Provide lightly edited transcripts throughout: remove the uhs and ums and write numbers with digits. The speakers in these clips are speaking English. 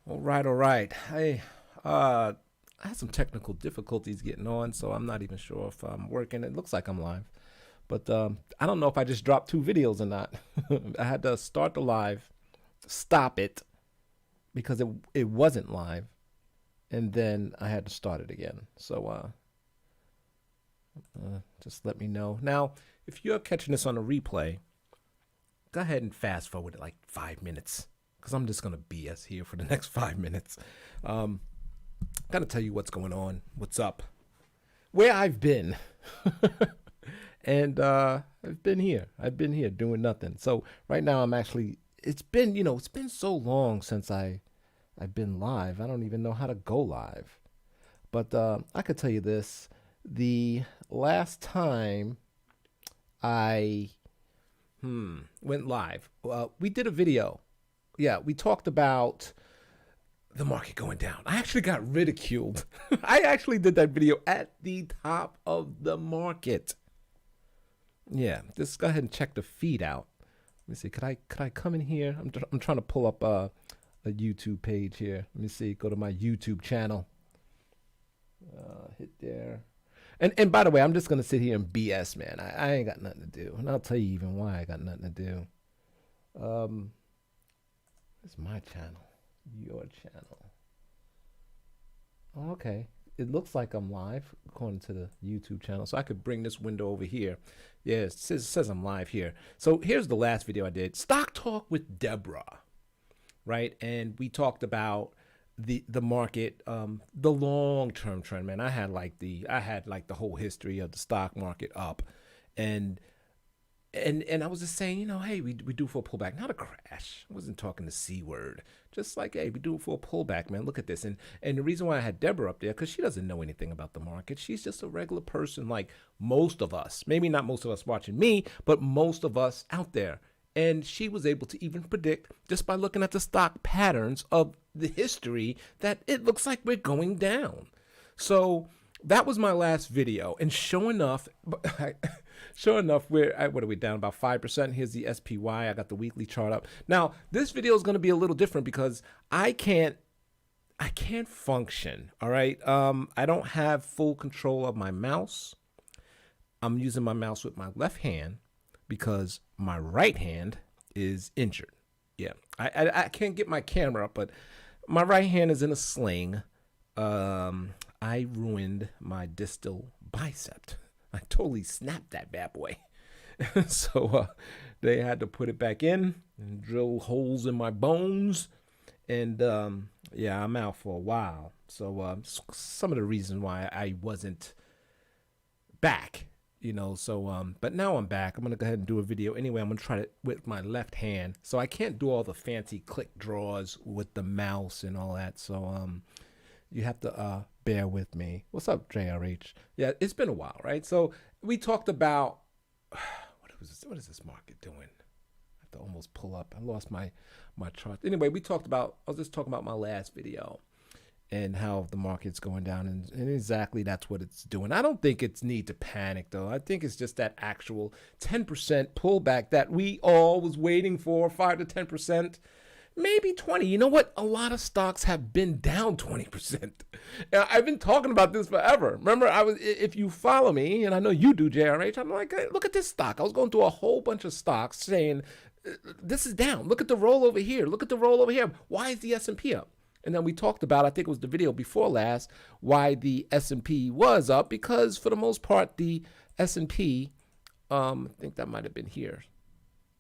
All right, all right. I had some technical difficulties getting on, so I'm not even sure if I'm working. It looks like I'm live, but I don't know if I just dropped two videos or not. I had to start the live, stop it because it wasn't live, and then I had to start it again. So just let me know. Now, if you're catching this on a replay, go ahead and fast forward it like 5 minutes because I'm just gonna BS here for the next 5 minutes. Um, Gotta tell you what's going on, what's up, where I've been, and I've been here. I've been here doing nothing. So right now I'm actually. It's been so long since I've been live. I don't even know how to go live. But I could tell you this: the last time I went live, we did a video. Yeah, we talked about the market going down. I actually got ridiculed. I actually did that video at the top of the market. Yeah, just go ahead and check the feed out. Let me see. Could I come in here? I'm trying to pull up a YouTube page here. Let me see. Go to my YouTube channel. Hit there. And by the way, I'm just gonna sit here and BS, man. I ain't got nothing to do, and I'll tell you even why I got nothing to do. Um, it's my channel, your channel. Oh, okay. It looks like I'm live according to the YouTube channel. So I could bring this window over here. Yeah, it says I'm live here. So here's the last video I did. Stock Talk with Deborah, right? And we talked about the market, the long-term trend, man. I had like the whole history of the stock market up. And and I was just saying, hey, we do for a pullback, not a crash. I wasn't talking the C word. Just like, hey, we do it for a pullback, man. Look at this. And the reason why I had Deborah up there, because she doesn't know anything about the market. She's just a regular person like most of us. Maybe not most of us watching me, but most of us out there. And she was able to even predict just by looking at the stock patterns of the history that it looks like we're going down. So that was my last video, and sure enough, sure enough, what are we down about 5%? Here's the SPY. I got the weekly chart up. Now, this video is going to be a little different because I can't function. All right, I don't have full control of my mouse. I'm using my mouse with my left hand because my right hand is injured. Yeah, I can't get my camera up, but my right hand is in a sling. I ruined my distal bicep. I totally snapped that bad boy. So they had to put it back in and drill holes in my bones. And yeah, I'm out for a while. So some of the reasons why I wasn't back, So but now I'm back. I'm gonna go ahead and do a video anyway. I'm gonna try it with my left hand, so I can't do all the fancy click draws with the mouse and all that. So you have to bear with me. What's up, JRH? Yeah, it's been a while, right? So we talked about what is this market doing? I have to almost pull up. I lost my chart. Anyway, I was just talking about my last video and how the market's going down, and exactly that's what it's doing. I don't think it's need to panic though. I think it's just that actual 10% pullback that we all was waiting for, 5 to 10%. Maybe 20. You know what? A lot of stocks have been down 20%. I've been talking about this forever. Remember, if you follow me, and I know you do, JRH, I'm like, hey, look at this stock. I was going through a whole bunch of stocks saying, this is down. Look at the roll over here. Look at the roll over here. Why is the S&P up? And then we talked about, I think it was the video before last, why the S&P was up, because for the most part, the S&P, I think that might have been here,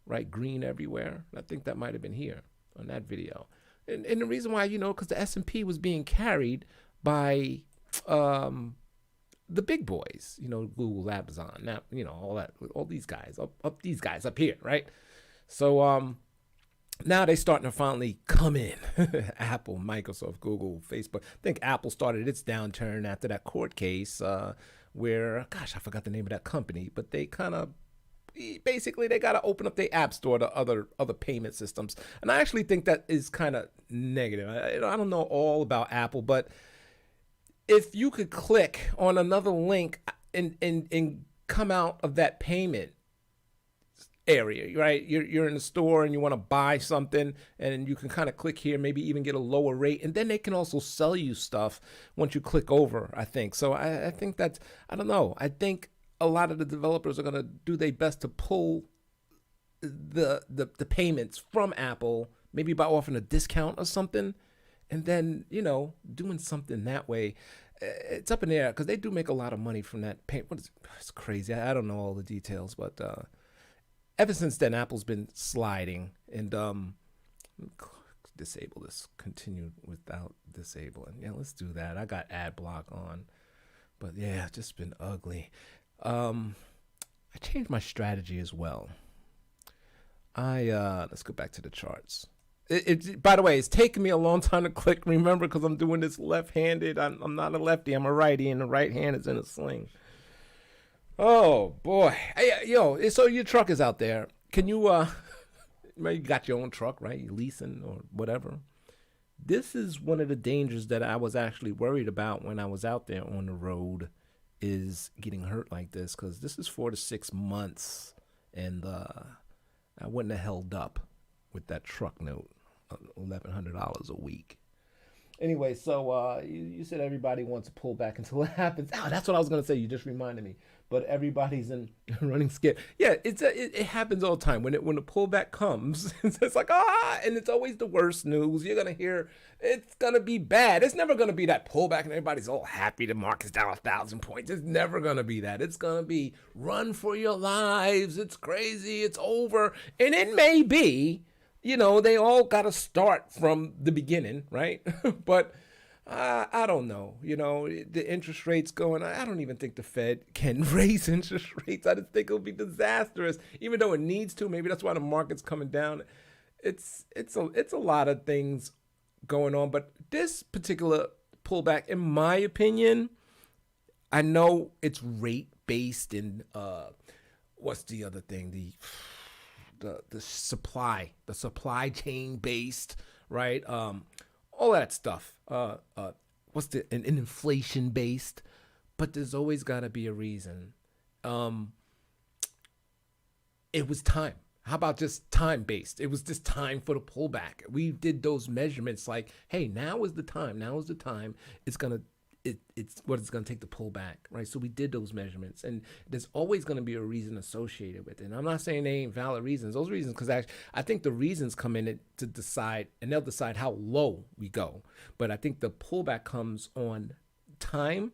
right? Green everywhere. I think that might have been here on that video. And the reason why, because the S&P was being carried by the big boys, Google, Amazon, now, all these guys, these guys up here, right? So now they starting to finally come in. Apple, Microsoft, Google, Facebook. I think Apple started its downturn after that court case where, gosh, I forgot the name of that company, but they kind of basically they got to open up their app store to other payment systems. And I actually think that is kind of negative. I don't know all about Apple, but if you could click on another link and come out of that payment area, right? You're in the store and you want to buy something, and you can kind of click here, maybe even get a lower rate, and then they can also sell you stuff once you click over, I think. So I think that's, I don't know, I think a lot of the developers are going to do their best to pull the payments from Apple, maybe by offering a discount or something, and then doing something that way. It's up in the air because they do make a lot of money from that pay. It's crazy. I don't know all the details, but ever since then, Apple's been sliding. And disable this. Continue without disabling. Yeah, let's do that. I got ad block on, but yeah, just been ugly. I changed my strategy as well. Let's go back to the charts. By the way, it's taking me a long time to click. Remember, because I'm doing this left-handed. I'm not a lefty. I'm a righty, and the right hand is in a sling. Oh boy, hey, yo! So your truck is out there. Can you? You got your own truck, right? You leasing or whatever. This is one of the dangers that I was actually worried about when I was out there on the road, is getting hurt like this, because this is 4 to 6 months, and I wouldn't have held up with that truck note, $1,100 a week. Anyway, so you said everybody wants to pull back until it happens. Oh, that's what I was going to say. You just reminded me. But everybody's in running scared. Yeah, it happens all the time. When the pullback comes, it's like, and it's always the worst news. You're going to hear it's going to be bad. It's never going to be that pullback and everybody's all happy the market's down 1,000 points. It's never going to be that. It's going to be run for your lives. It's crazy. It's over. And it may be. They all got to start from the beginning, right? But I don't know. The interest rates going, I don't even think the Fed can raise interest rates. I just think it'll be disastrous, even though it needs to. Maybe that's why the market's coming down. It's a lot of things going on. But this particular pullback, in my opinion, I know it's rate based, and what's the other thing? The supply chain based, right? All that stuff. An inflation based, but there's always got to be a reason. It was time. How about just time based? It was just time for the pullback. We did those measurements like, hey, now is the time. Now is the time. It's what it's going to take to pull back, right? So we did those measurements, and there's always going to be a reason associated with it. And I'm not saying they ain't valid reasons. Those reasons, because I think the reasons come in to decide, and they'll decide how low we go. But I think the pullback comes on time.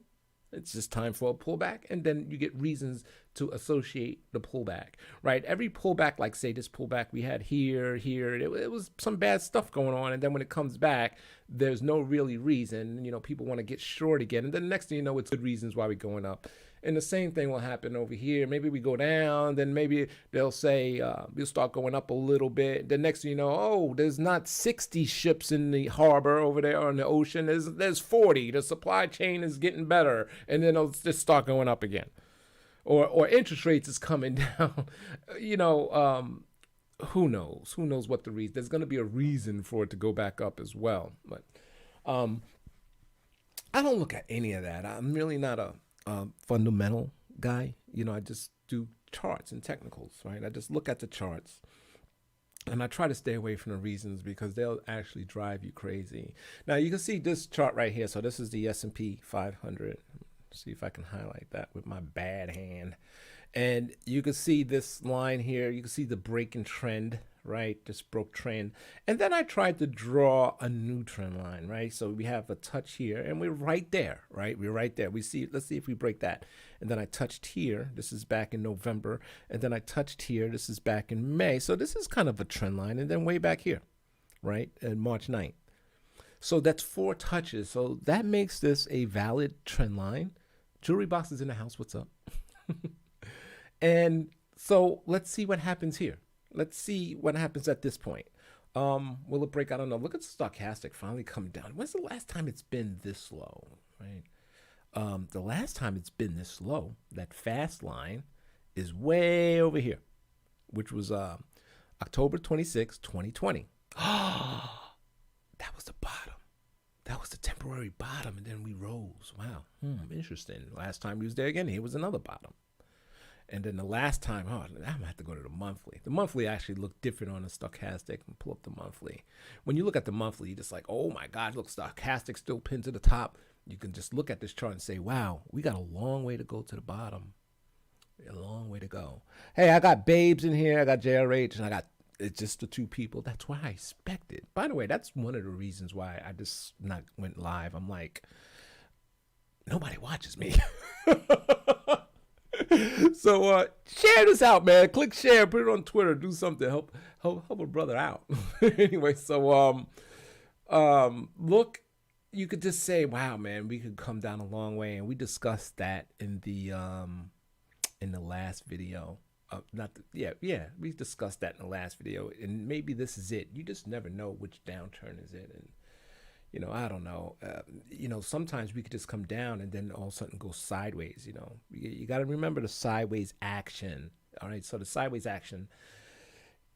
It's just time for a pullback, and then you get reasons to associate the pullback, right? Every pullback, like say this pullback we had here, it was some bad stuff going on, and then when it comes back, there's no really reason. People want to get short again, and then the next thing you know, it's good reasons why we're going up. And the same thing will happen over here. Maybe we go down, then maybe they'll say we'll start going up a little bit. The next thing you know, oh, there's not 60 ships in the harbor over there on the ocean. There's 40. The supply chain is getting better, and then it'll just start going up again. Or interest rates is coming down. Who knows? Who knows what the reason? There's going to be a reason for it to go back up as well. But I don't look at any of that. I'm really not a fundamental guy. I just do charts and technicals, right? I just look at the charts, and I try to stay away from the reasons, because they'll actually drive you crazy. Now you can see this chart right here. So this is the S&P 500. See if I can highlight that with my bad hand. And you can see this line here. You can see the breaking trend, right? This broke trend. And then I tried to draw a new trend line, right? So we have a touch here, and we're right there, right? We're right there. Let's see if we break that. And then I touched here. This is back in November. And then I touched here. This is back in May. So this is kind of a trend line. And then way back here, right? And March 9th. So that's 4 touches. So that makes this a valid trend line. Jewelry box is in the house. What's up? And so let's see what happens here. Let's see what happens at this point. Will it break? I don't know. Look at the stochastic finally coming down. When's the last time it's been this low, right? The last time it's been this low, that fast line, is way over here, which was October 26, 2020. That was the bottom. That was the temporary bottom, and then we rose. Wow, interesting. Last time we was there again, here was another bottom. And then the last time, oh, I'm gonna have to go to the monthly. The monthly actually looked different on the stochastic. And pull up the monthly. When you look at the monthly, you're just like, oh my God, look, stochastic still pinned to the top. You can just look at this chart and say, wow, we got a long way to go to the bottom. A long way to go. Hey, I got Babes in here. I got JRH, and I got it's just the two people. That's what I expected. By the way, that's one of the reasons why I just not went live. I'm like, nobody watches me. So share this out, man. Click share, put it on Twitter, do something, help a brother out. Anyway, so look, you could just say, wow, man, we could come down a long way, and we discussed that in the last video. We discussed that in the last video, and maybe this is it. You just never know which downturn is it, and I don't know. Sometimes we could just come down and then all of a sudden go sideways. You got to remember the sideways action. All right, so the sideways action,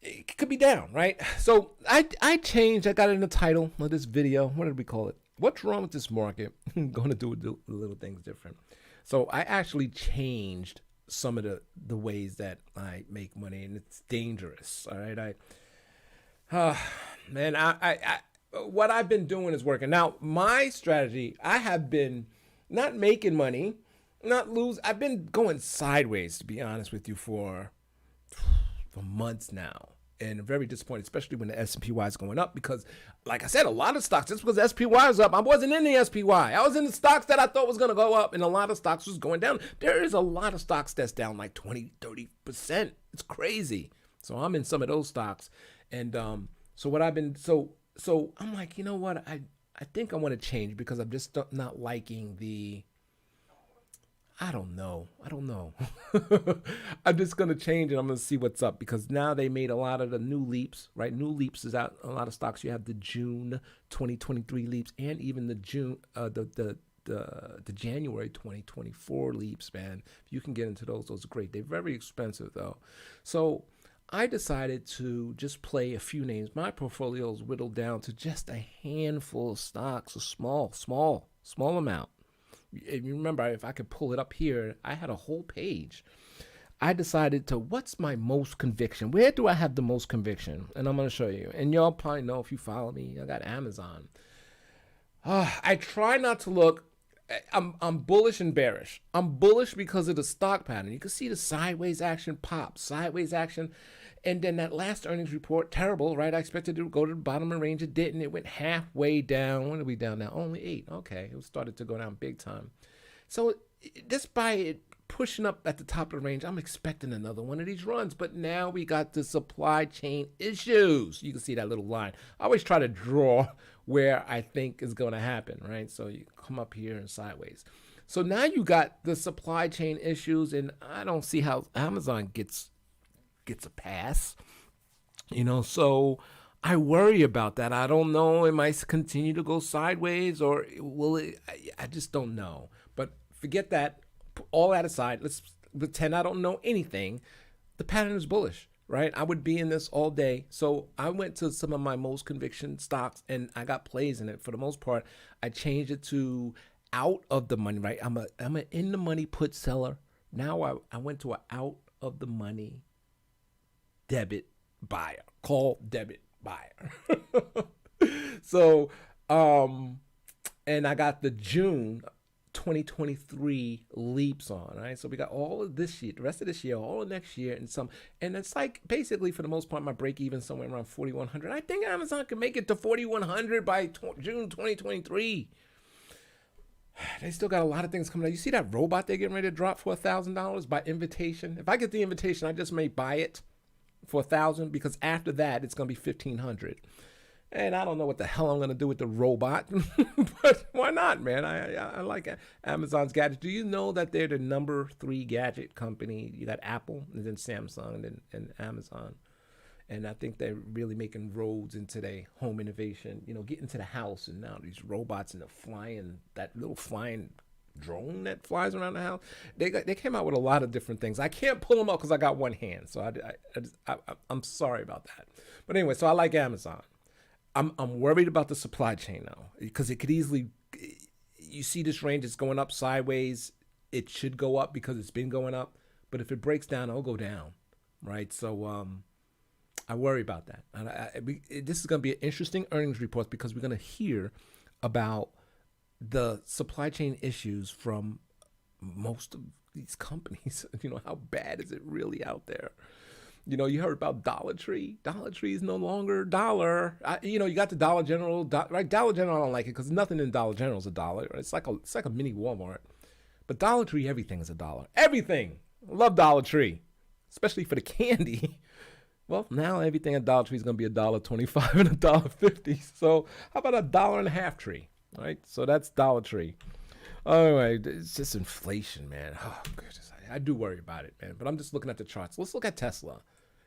it could be down, right? So I changed. I got it in the title of this video. What did we call it? What's wrong with this market? I'm going to do the little things different. So I actually changed some of the ways that I make money, and it's dangerous. All right, I what I've been doing is working. Now, my strategy, I have been not making money, I've been going sideways, to be honest with you, for months now. And I'm very disappointed, especially when the SPY is going up, because, like I said, a lot of stocks, just because the SPY is up, I wasn't in the SPY. I was in the stocks that I thought was going to go up, and a lot of stocks was going down. There is a lot of stocks that's down like 20, 30%. It's crazy. So I'm in some of those stocks. And so what I've been, so I'm like, you know what? I think I want to change, because I'm just not liking I don't know. I'm just going to change, and I'm going to see what's up, because now they made a lot of the new leaps, right? New leaps is out. A lot of stocks. You have the June 2023 leaps, and even the the January 2024 leaps, man. If you can get into those are great. They're very expensive though. So I decided to just play a few names. My portfolio is whittled down to just a handful of stocks, a small amount. If you remember, if I could pull it up here, I had a whole page. I decided to, what's my most conviction? Where do I have the most conviction? And I'm going to show you. And y'all probably know, if you follow me, I got Amazon. I try not to look. I'm bullish and bearish. I'm bullish because of the stock pattern. You can see the sideways action pop, sideways action. And then that last earnings report, terrible, right? I expected it to go to the bottom of the range. It didn't. It went halfway down. When are we down now? Only 8. Okay. It started to go down big time. So just by it pushing up at the top of the range, I'm expecting another one of these runs. But now we got the supply chain issues. You can see that little line. I always try to draw where I think is going to happen, right? So you come up here and sideways. So now you got the supply chain issues, and I don't see how Amazon gets a pass, so I worry about that. I don't know, it might continue to go sideways, or will it? I just don't know. But forget that, all that aside, let's pretend I don't know anything. The pattern is bullish, right? I would be in this all day. So I went to some of my most conviction stocks, and I got plays in it. For the most part, I changed it to out of the money, right? I'm a in the money put seller. Now I went to an out of the money debit buyer, call debit buyer. So, and I got the June 2023 leaps on, right? So we got all of this year, the rest of this year, all of next year, and it's like basically for the most part, my break even somewhere around 4,100. I think Amazon can make it to 4,100 by June 2023. They still got a lot of things coming out. You see that robot they're getting ready to drop for $1,000 by invitation? If I get the invitation, I just may buy it for $1,000, because after that it's gonna be $1,500, and I don't know what the hell I'm gonna do with the robot. But why not, man? I like Amazon's gadgets. Do you know that they're the number 3 gadget company? You got Apple, and then Samsung, and Amazon, and I think they're really making roads into their home innovation. Getting to the house, and now these robots and that little flying drone that flies around the house. They came out with a lot of different things. I can't pull them up because I got one hand, so I'm sorry about that. But anyway, so I like Amazon. I'm worried about the supply chain now, because it could easily. You see this range is going up sideways. It should go up because it's been going up, but if it breaks down, it'll go down, right? So I worry about that. This is going to be an interesting earnings report because we're going to hear about the supply chain issues from most of these companies. How bad is it really out there? You heard about Dollar Tree. Dollar Tree is no longer dollar. You got the Dollar General, right? Dollar General, I don't like it because nothing in Dollar General is a dollar. It's like a mini Walmart. But Dollar Tree, everything is a dollar. Everything. I love Dollar Tree, especially for the candy. Well, now everything at Dollar Tree is going to be $1.25 and $1.50. So how about $1.50 tree? All right. So that's Dollar Tree. All right. It's just inflation, man. Oh, goodness. I do worry about it, man. But I'm just looking at the charts. Let's look at Tesla.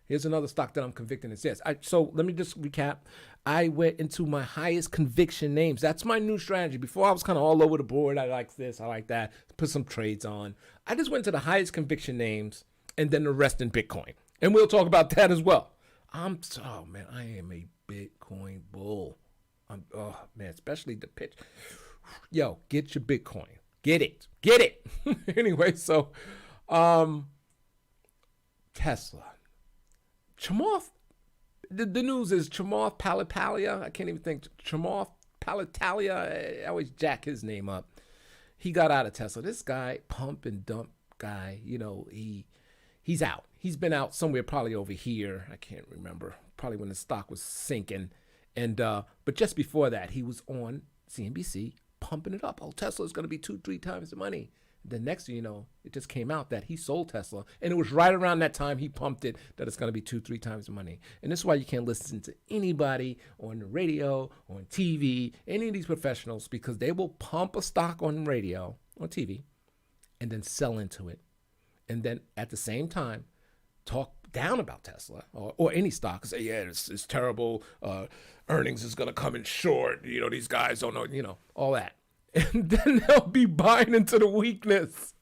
Here's another stock that I'm convicted in. Yes. So let me just recap. I went into my highest conviction names. That's my new strategy. Before I was kind of all over the board. I like this. I like that. Put some trades on. I just went to the highest conviction names and then the rest in Bitcoin. And we'll talk about that as well. I am a Bitcoin bull. Especially the pitch. Yo, get your Bitcoin. Get it. Anyway, so Tesla. Chamath, the news is Chamath Palihapitiya. I can't even think. Chamath Palihapitiya. I always jack his name up. He got out of Tesla. This guy, pump and dump guy, he's out. He's been out somewhere probably over here. I can't remember. Probably when the stock was sinking. And but just before that, he was on CNBC pumping it up. Oh, Tesla is going to be 2-3 times the money. The next thing you know, it just came out that he sold Tesla. And it was right around that time he pumped it that it's going to be 2-3 times the money. And this is why you can't listen to anybody on the radio, on TV, any of these professionals, because they will pump a stock on radio, on TV, and then sell into it. And then at the same time, talk down about Tesla or any stock and say, yeah, it's terrible. Earnings is going to come in short. These guys don't know, all that. And then they'll be buying into the weakness.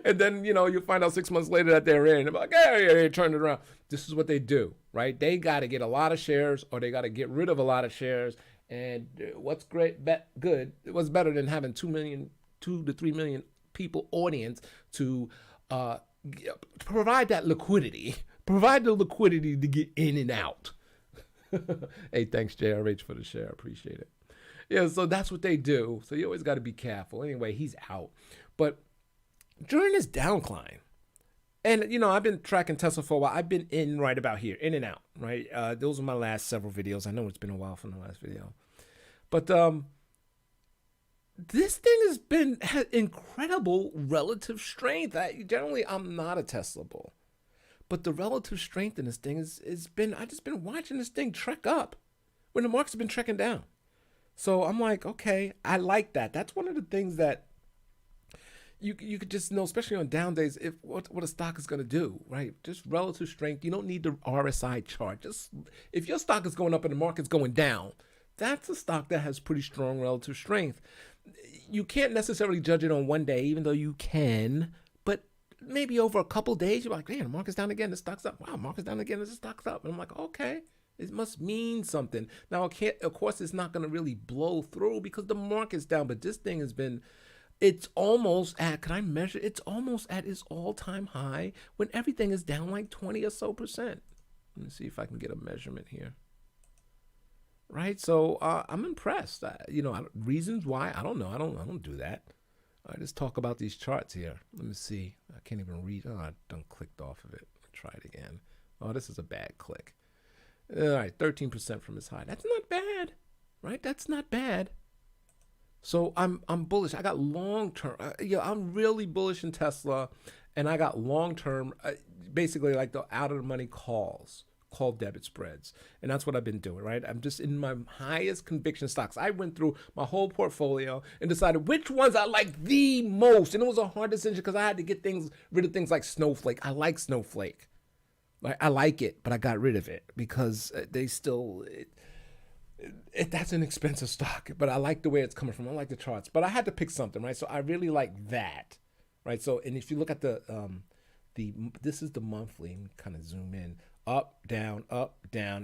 And then, you'll find out 6 months later that they're in. They're like, yeah, they turned it around. This is what they do, right? They got to get a lot of shares or they got to get rid of a lot of shares. And what's good, it was better than having 2 to 3 million people audience to provide that liquidity. Provide the liquidity to get in and out. Hey, thanks, JRH, for the share. I appreciate it. Yeah, so that's what they do. So you always got to be careful. Anyway, he's out. But during this downcline, and, I've been tracking Tesla for a while. I've been in right about here, in and out, right? Those are my last several videos. I know it's been a while from the last video. But this thing had incredible relative strength. I'm not a Tesla bull. But the relative strength in this thing I just been watching this thing trek up when the market's been trekking down. So I'm like, okay, I like that. That's one of the things that you could just know, especially on down days, what a stock is going to do, right? Just relative strength. You don't need the RSI chart. Just if your stock is going up and the market's going down, that's a stock that has pretty strong relative strength. You can't necessarily judge it on one day, even though you can, but maybe over a couple days, you're like, man, the market's down again, the stock's up. Wow, market's down again, the stock's up. And I'm like, okay. It must mean something. Now, of course, it's not going to really blow through because the market's down. But this thing it's almost at, can I measure? It's almost at its all-time high when everything is down like 20 or so percent. Let me see if I can get a measurement here. Right? So I'm impressed. Reasons why, I don't know. I don't do that. I just talk about these charts here. Let me see. I can't even read. Oh, I done clicked off of it. Try it again. Oh, this is a bad click. All right, 13% from its high. That's not bad, right? That's not bad. So I'm bullish. I got long term. I'm really bullish in Tesla, and I got long term, basically like the out of the money call debit spreads, and that's what I've been doing. Right? I'm just in my highest conviction stocks. I went through my whole portfolio and decided which ones I like the most, and it was a hard decision because I had to get rid of things like Snowflake. I like Snowflake. I like it, but I got rid of it because they still, that's an expensive stock, but I like the way it's coming from. I like the charts, but I had to pick something, right? So I really like that, right? So, and if you look at this is the monthly, kind of zoom in, up, down,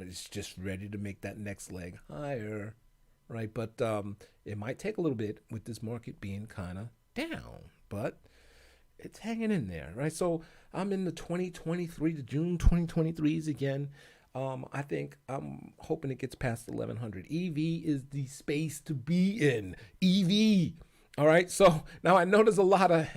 it's just ready to make that next leg higher, right? But it might take a little bit with this market being kind of down, but it's hanging in there, right? So I'm in the 2023, the June 2023s again. I think I'm hoping it gets past 1100. EV is the space to be in. EV. All right. So now I know there's a lot of,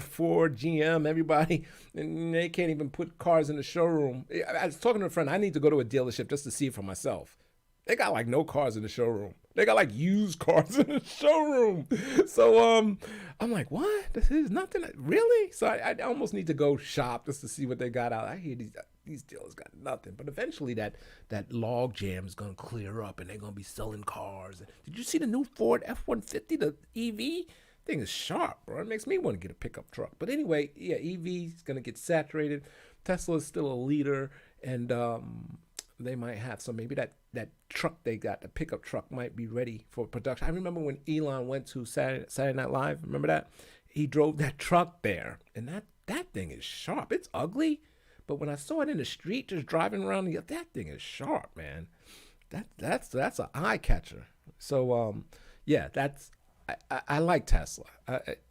Ford, GM, everybody, and they can't even put cars in the showroom. I was talking to a friend. I need to go to a dealership just to see it for myself. They got like no cars in the showroom. They got like used cars in the showroom. So I'm like, what? This is nothing, really? So I almost need to go shop just to see what they got out. I hear these dealers got nothing. But eventually that log jam is gonna clear up and they're gonna be selling cars. Did you see the new Ford F-150, the EV? Thing is sharp, bro. It makes me want to get a pickup truck. But anyway, yeah, EV is gonna get saturated. Tesla is still a leader, and they might have some. Maybe that truck they got, the pickup truck, might be ready for production. I remember when Elon went to Saturday Night Live. Remember that? He drove that truck there, and that thing is sharp. It's ugly, but when I saw it in the street, just driving around, that thing is sharp, man. That's an eye catcher. So yeah, I like Tesla.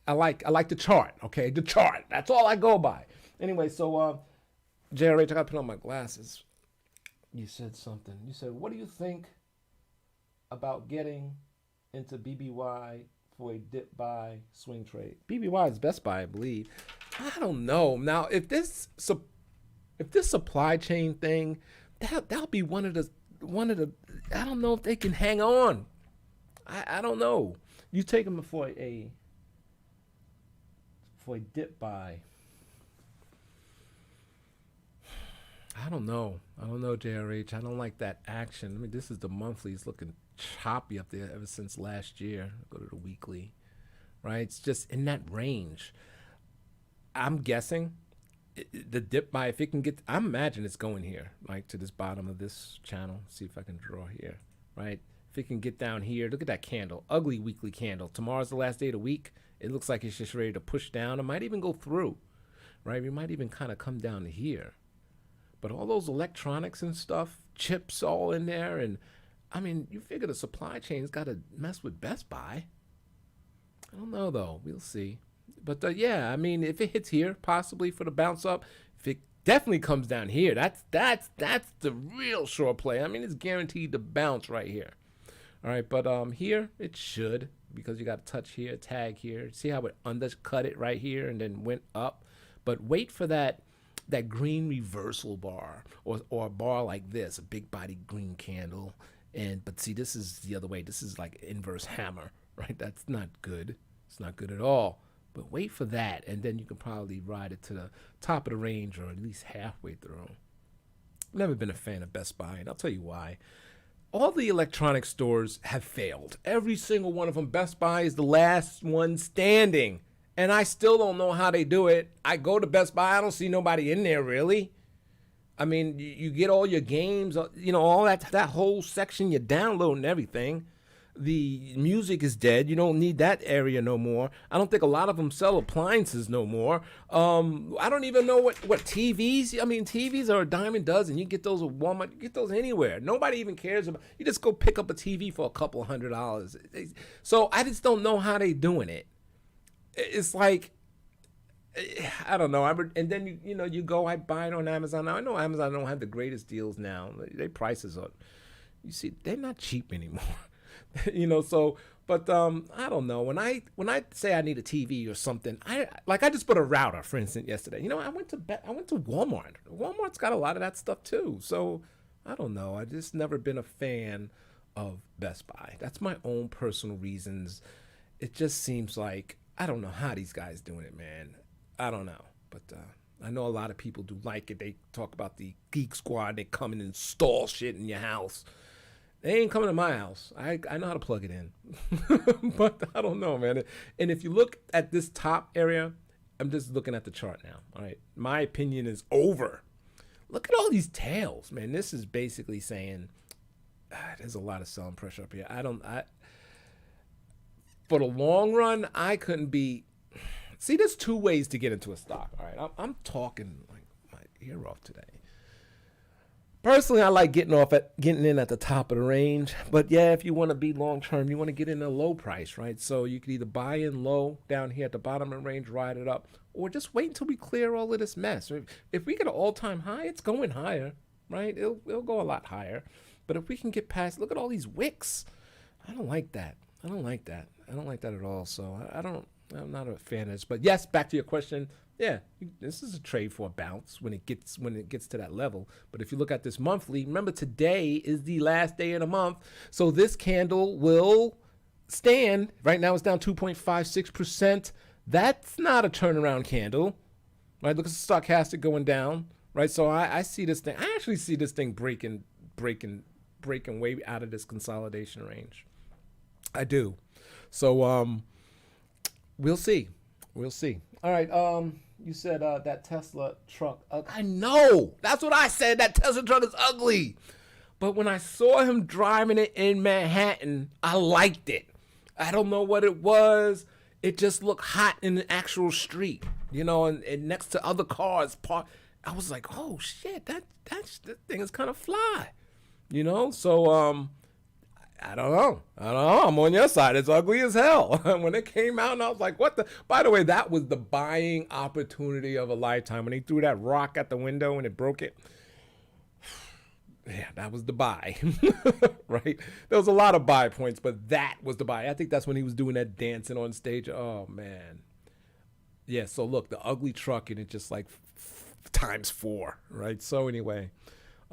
I like the chart. Okay, the chart. That's all I go by. Anyway, so JRH, I got to put on my glasses. You said something. You said, what do you think about getting into BBY for a dip buy swing trade? BBY is Best Buy, I believe. I don't know. Now, if this supply chain thing, that'll be one of the. I don't know if they can hang on. I don't know. You take them for a dip buy. I don't know, JRH. I don't like that action. I mean, this is the monthly. It's looking choppy up there ever since last year. Go to the weekly, right? It's just in that range. I'm guessing the dip buy, if it can get, I imagine it's going here, like to this bottom of this channel. See if I can draw here, right? If it can get down here, look at that candle, ugly weekly candle. Tomorrow's the last day of the week. It looks like it's just ready to push down. It might even go through, right? We might even kind of come down to here. But all those electronics and stuff, chips all in there, and I mean, you figure the supply chain's got to mess with Best Buy. I don't know though. We'll see. But yeah, I mean, if it hits here, possibly for the bounce up, if it definitely comes down here, that's the real short play. I mean, it's guaranteed to bounce right here. All right, but here it should, because you got to touch here, tag here. See how it undercut it right here and then went up. But wait for that green reversal bar, or a bar like this, a big body green candle. But see, this is the other way. This is like inverse hammer, right? That's not good. It's not good at all. But wait for that, and then you can probably ride it to the top of the range, or at least halfway through. Never been a fan of Best Buy, and I'll tell you why. All the electronic stores have failed. Every single one of them. Best Buy is the last one standing. And I still don't know how they do it. I go to Best Buy, I don't see nobody in there really. I mean, you get all your games, all that whole section, you download and everything. The music is dead. You don't need that area no more. I don't think a lot of them sell appliances no more. I don't even know what TVs. I mean, TVs are a dime a dozen. You get those at Walmart. You get those anywhere. Nobody even cares about. You just go pick up a TV for a couple $100. So I just don't know how they doing it. It's like, I don't know. And then you go. I buy it on Amazon. Now I know Amazon don't have the greatest deals now. Their prices are, you see, they're not cheap anymore. So, but I don't know. When I say I need a TV or something, I just bought a router, for instance, yesterday. I went to Walmart. Walmart's got a lot of that stuff too. So I don't know. I just never been a fan of Best Buy. That's my own personal reasons. It just seems like I don't know how these guys doing it, man. I don't know, but I know a lot of people do like it. They talk about the Geek Squad. They come and install shit in your house. They ain't coming to my house. I know how to plug it in. But I don't know, man. And if you look at this top area, I'm just looking at the chart now. All right. My opinion is over. Look at all these tails, man. This is basically saying there's a lot of selling pressure up here. For the long run, I couldn't be. See, there's two ways to get into a stock. All right. I'm talking like my ear off today. Personally, I like getting in at the top of the range. But yeah, if you want to be long term, you want to get in a low price, right? So you could either buy in low down here at the bottom of the range, ride it up, or just wait until we clear all of this mess. If we get an all time high, it's going higher, right? It'll go a lot higher. But if we can get past, look at all these wicks. I don't like that. I don't like that. I don't like that at all. So I'm not a fan of this. But yes, back to your question. Yeah, this is a trade for a bounce when it gets to that level. But if you look at this monthly, remember today is the last day of the month. So this candle will stand. Right now it's down 2.56%. That's not a turnaround candle. Right? Look at the stochastic going down. Right? So I see this thing. I actually see this thing breaking way out of this consolidation range. I do. So we'll see. We'll see. All right. You said that Tesla truck. I know. That's what I said. That Tesla truck is ugly. But when I saw him driving it in Manhattan, I liked it. I don't know what it was. It just looked hot in the actual street, you know, and next to other cars. I was like, oh shit, that thing is kind of fly, you know. So I don't know. I'm on your side. It's ugly as hell. When it came out, and I was like, what the? By the way, that was the buying opportunity of a lifetime. When he threw that rock at the window and it broke it. Yeah, that was the buy, right? There was a lot of buy points, but that was the buy. I think that's when he was doing that dancing on stage. Oh, man. Yeah, so look, the ugly truck, and it just like times 4, right? So anyway,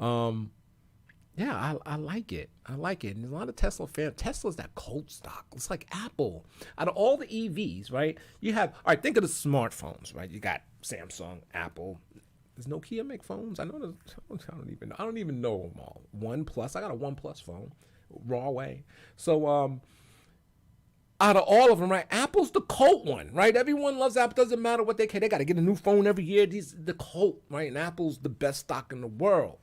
yeah, I like it. I like it. And a lot of Tesla fans, Tesla's that cult stock. It's like Apple. Out of all the EVs, right? You have, all right, think of the smartphones, right? You got Samsung, Apple. Does Nokia make phones? I don't even know them all. OnePlus. I got a OnePlus phone. Huawei. So out of all of them, right? Apple's the cult one, right? Everyone loves Apple. Doesn't matter what they can. They got to get a new phone every year. The cult, right? And Apple's the best stock in the world.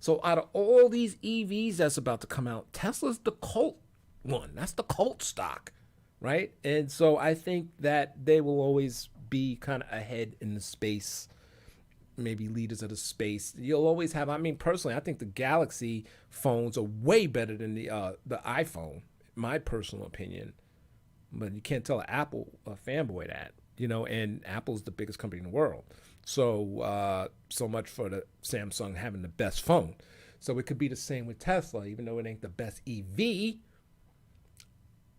So out of all these EVs that's about to come out, Tesla's the cult one. That's the cult stock, right? And so I think that they will always be kind of ahead in the space, maybe leaders of the space. You'll always have, I mean, personally, I think the Galaxy phones are way better than the iPhone, my personal opinion. But you can't tell an Apple fanboy that, you know, and Apple's the biggest company in the world. So so much for the Samsung having the best phone. So it could be the same with Tesla, even though it ain't the best EV.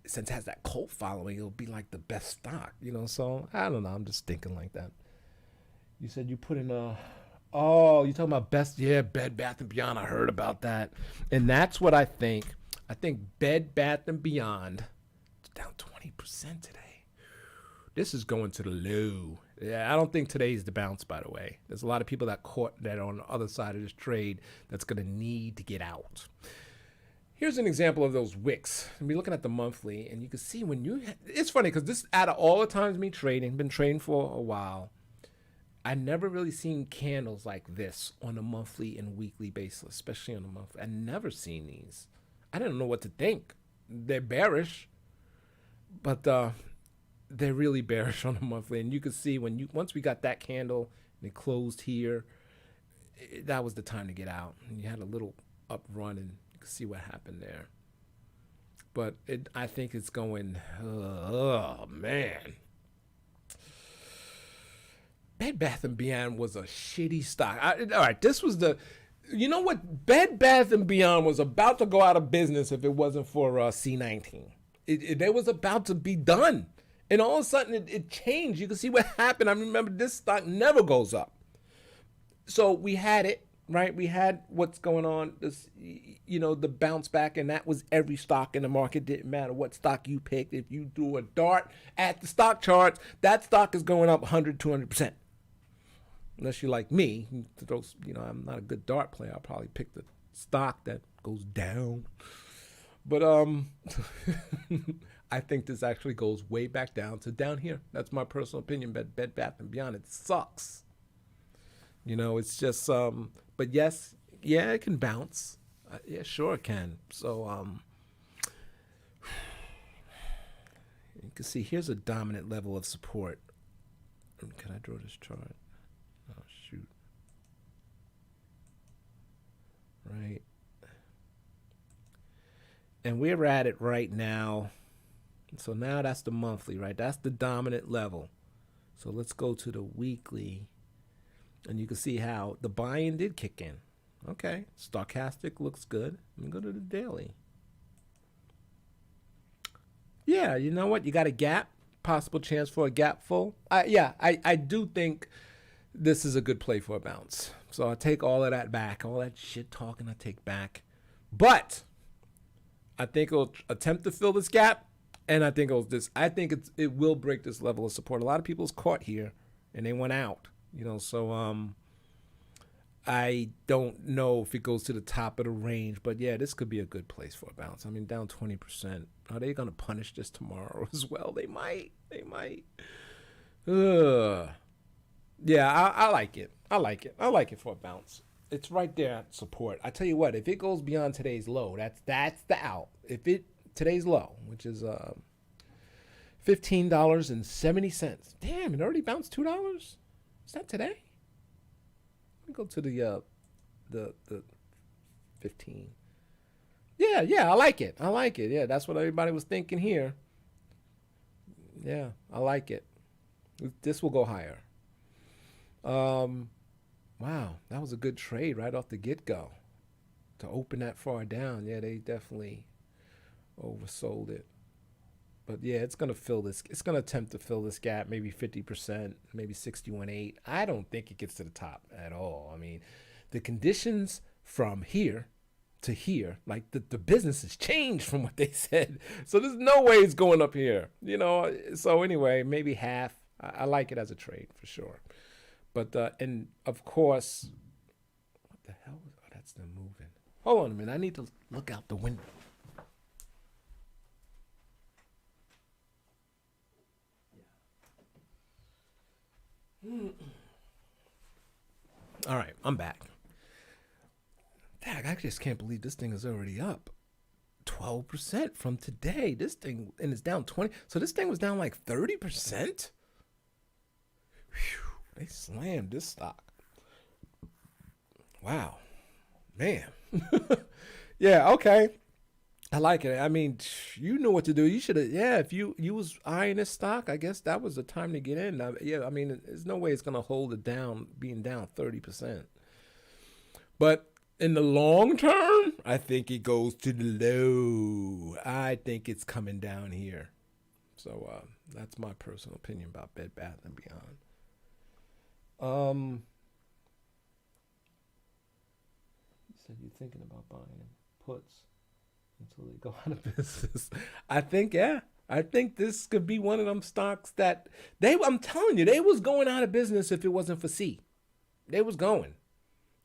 Since it has that cult following, it'll be like the best stock, you know. So I don't know. I'm just thinking like that. You said you put in oh, you talking about Bed Bath & Beyond. I heard about that. And that's what I think. I think Bed Bath & Beyond is down 20% today. This is going to the low. Yeah, I don't think today's the bounce, by the way. There's a lot of people that caught that on the other side of this trade that's going to need to get out. Here's an example of those wicks. And we're looking at the monthly, and you can see when it's funny because this, out of all the times me trading, been trading for a while, I never really seen candles like this on a monthly and weekly basis, especially on a monthly. I never seen these. I didn't know what to think. They're bearish, but they're really bearish on a monthly. And you can see once we got that candle and it closed here, that was the time to get out. And you had a little up run, and you can see what happened there. But I think it's going, oh man. Bed Bath & Beyond was a shitty stock. All right, this was you know what? Bed Bath & Beyond was about to go out of business if it wasn't for C19. It was about to be done. And all of a sudden it changed. You can see what happened. I remember this stock never goes up. So we had it, right? We had what's going on, this, you know, the bounce back, and that was every stock in the market. Didn't matter what stock you picked. If you threw a dart at the stock charts, that stock is going up 100, 200%. Unless you're like me, you know, I'm not a good dart player. I'll probably pick the stock that goes down. But I think this actually goes way back down to down here. That's my personal opinion. Bed Bath & Beyond, it sucks. You know, it's just, but yes, yeah, it can bounce. Yeah, sure it can. So, you can see here's a dominant level of support. Can I draw this chart? Oh, shoot. right? And we're at it right now. So now that's the monthly, right? That's the dominant level. So let's go to the weekly, and you can see how the buy-in did kick in. Okay, stochastic looks good. Let me go to the daily. Yeah, you know what? You got a gap, possible chance for a gap full. I do think this is a good play for a bounce. So I take all of that back, all that shit talking I take back. But I think it'll attempt to fill this gap, and I think it will break this level of support. A lot of people's caught here, and they went out. So I don't know if it goes to the top of the range, but yeah, this could be a good place for a bounce. I mean, down 20%. Are they going to punish this tomorrow as well? They might. Ugh. Yeah, I like it. I like it for a bounce. It's right there at support. I tell you what, if it goes beyond today's low, that's the out. Today's low, which is $15.70. Damn, it already bounced $2. Is that today? Let me go to the 15. Yeah, I like it. Yeah, that's what everybody was thinking here. Yeah, I like it. This will go higher. Wow, that was a good trade right off the get-go. To open that far down, yeah, they definitely oversold it. But yeah, it's going to fill this. It's going to attempt to fill this gap, maybe 50%, maybe 61.8. I don't think it gets to the top at all. I mean, the conditions from here to here, like the business has changed from what they said. So there's no way it's going up here, So anyway, maybe half. I like it as a trade for sure. But, and of course, what the hell? Oh, that's them moving. Hold on a minute. I need to look out the window. All right, I'm back. Dang, I just can't believe this thing is already up 12% from today. This thing, and it's down 20. So this thing was down like 30%? Whew, they slammed this stock. Wow. Man. Yeah, okay. I like it. I mean, you knew what to do. You should have, if you was eyeing this stock, I guess that was the time to get in. I mean, there's no way it's going to hold it down, being down 30%. But in the long term, I think it goes to the low. I think it's coming down here. So that's my personal opinion about Bed Bath & Beyond. You said you're thinking about buying puts until they go out of business. I think this could be one of them stocks that I'm telling you, they was going out of business if it wasn't for C. They was going.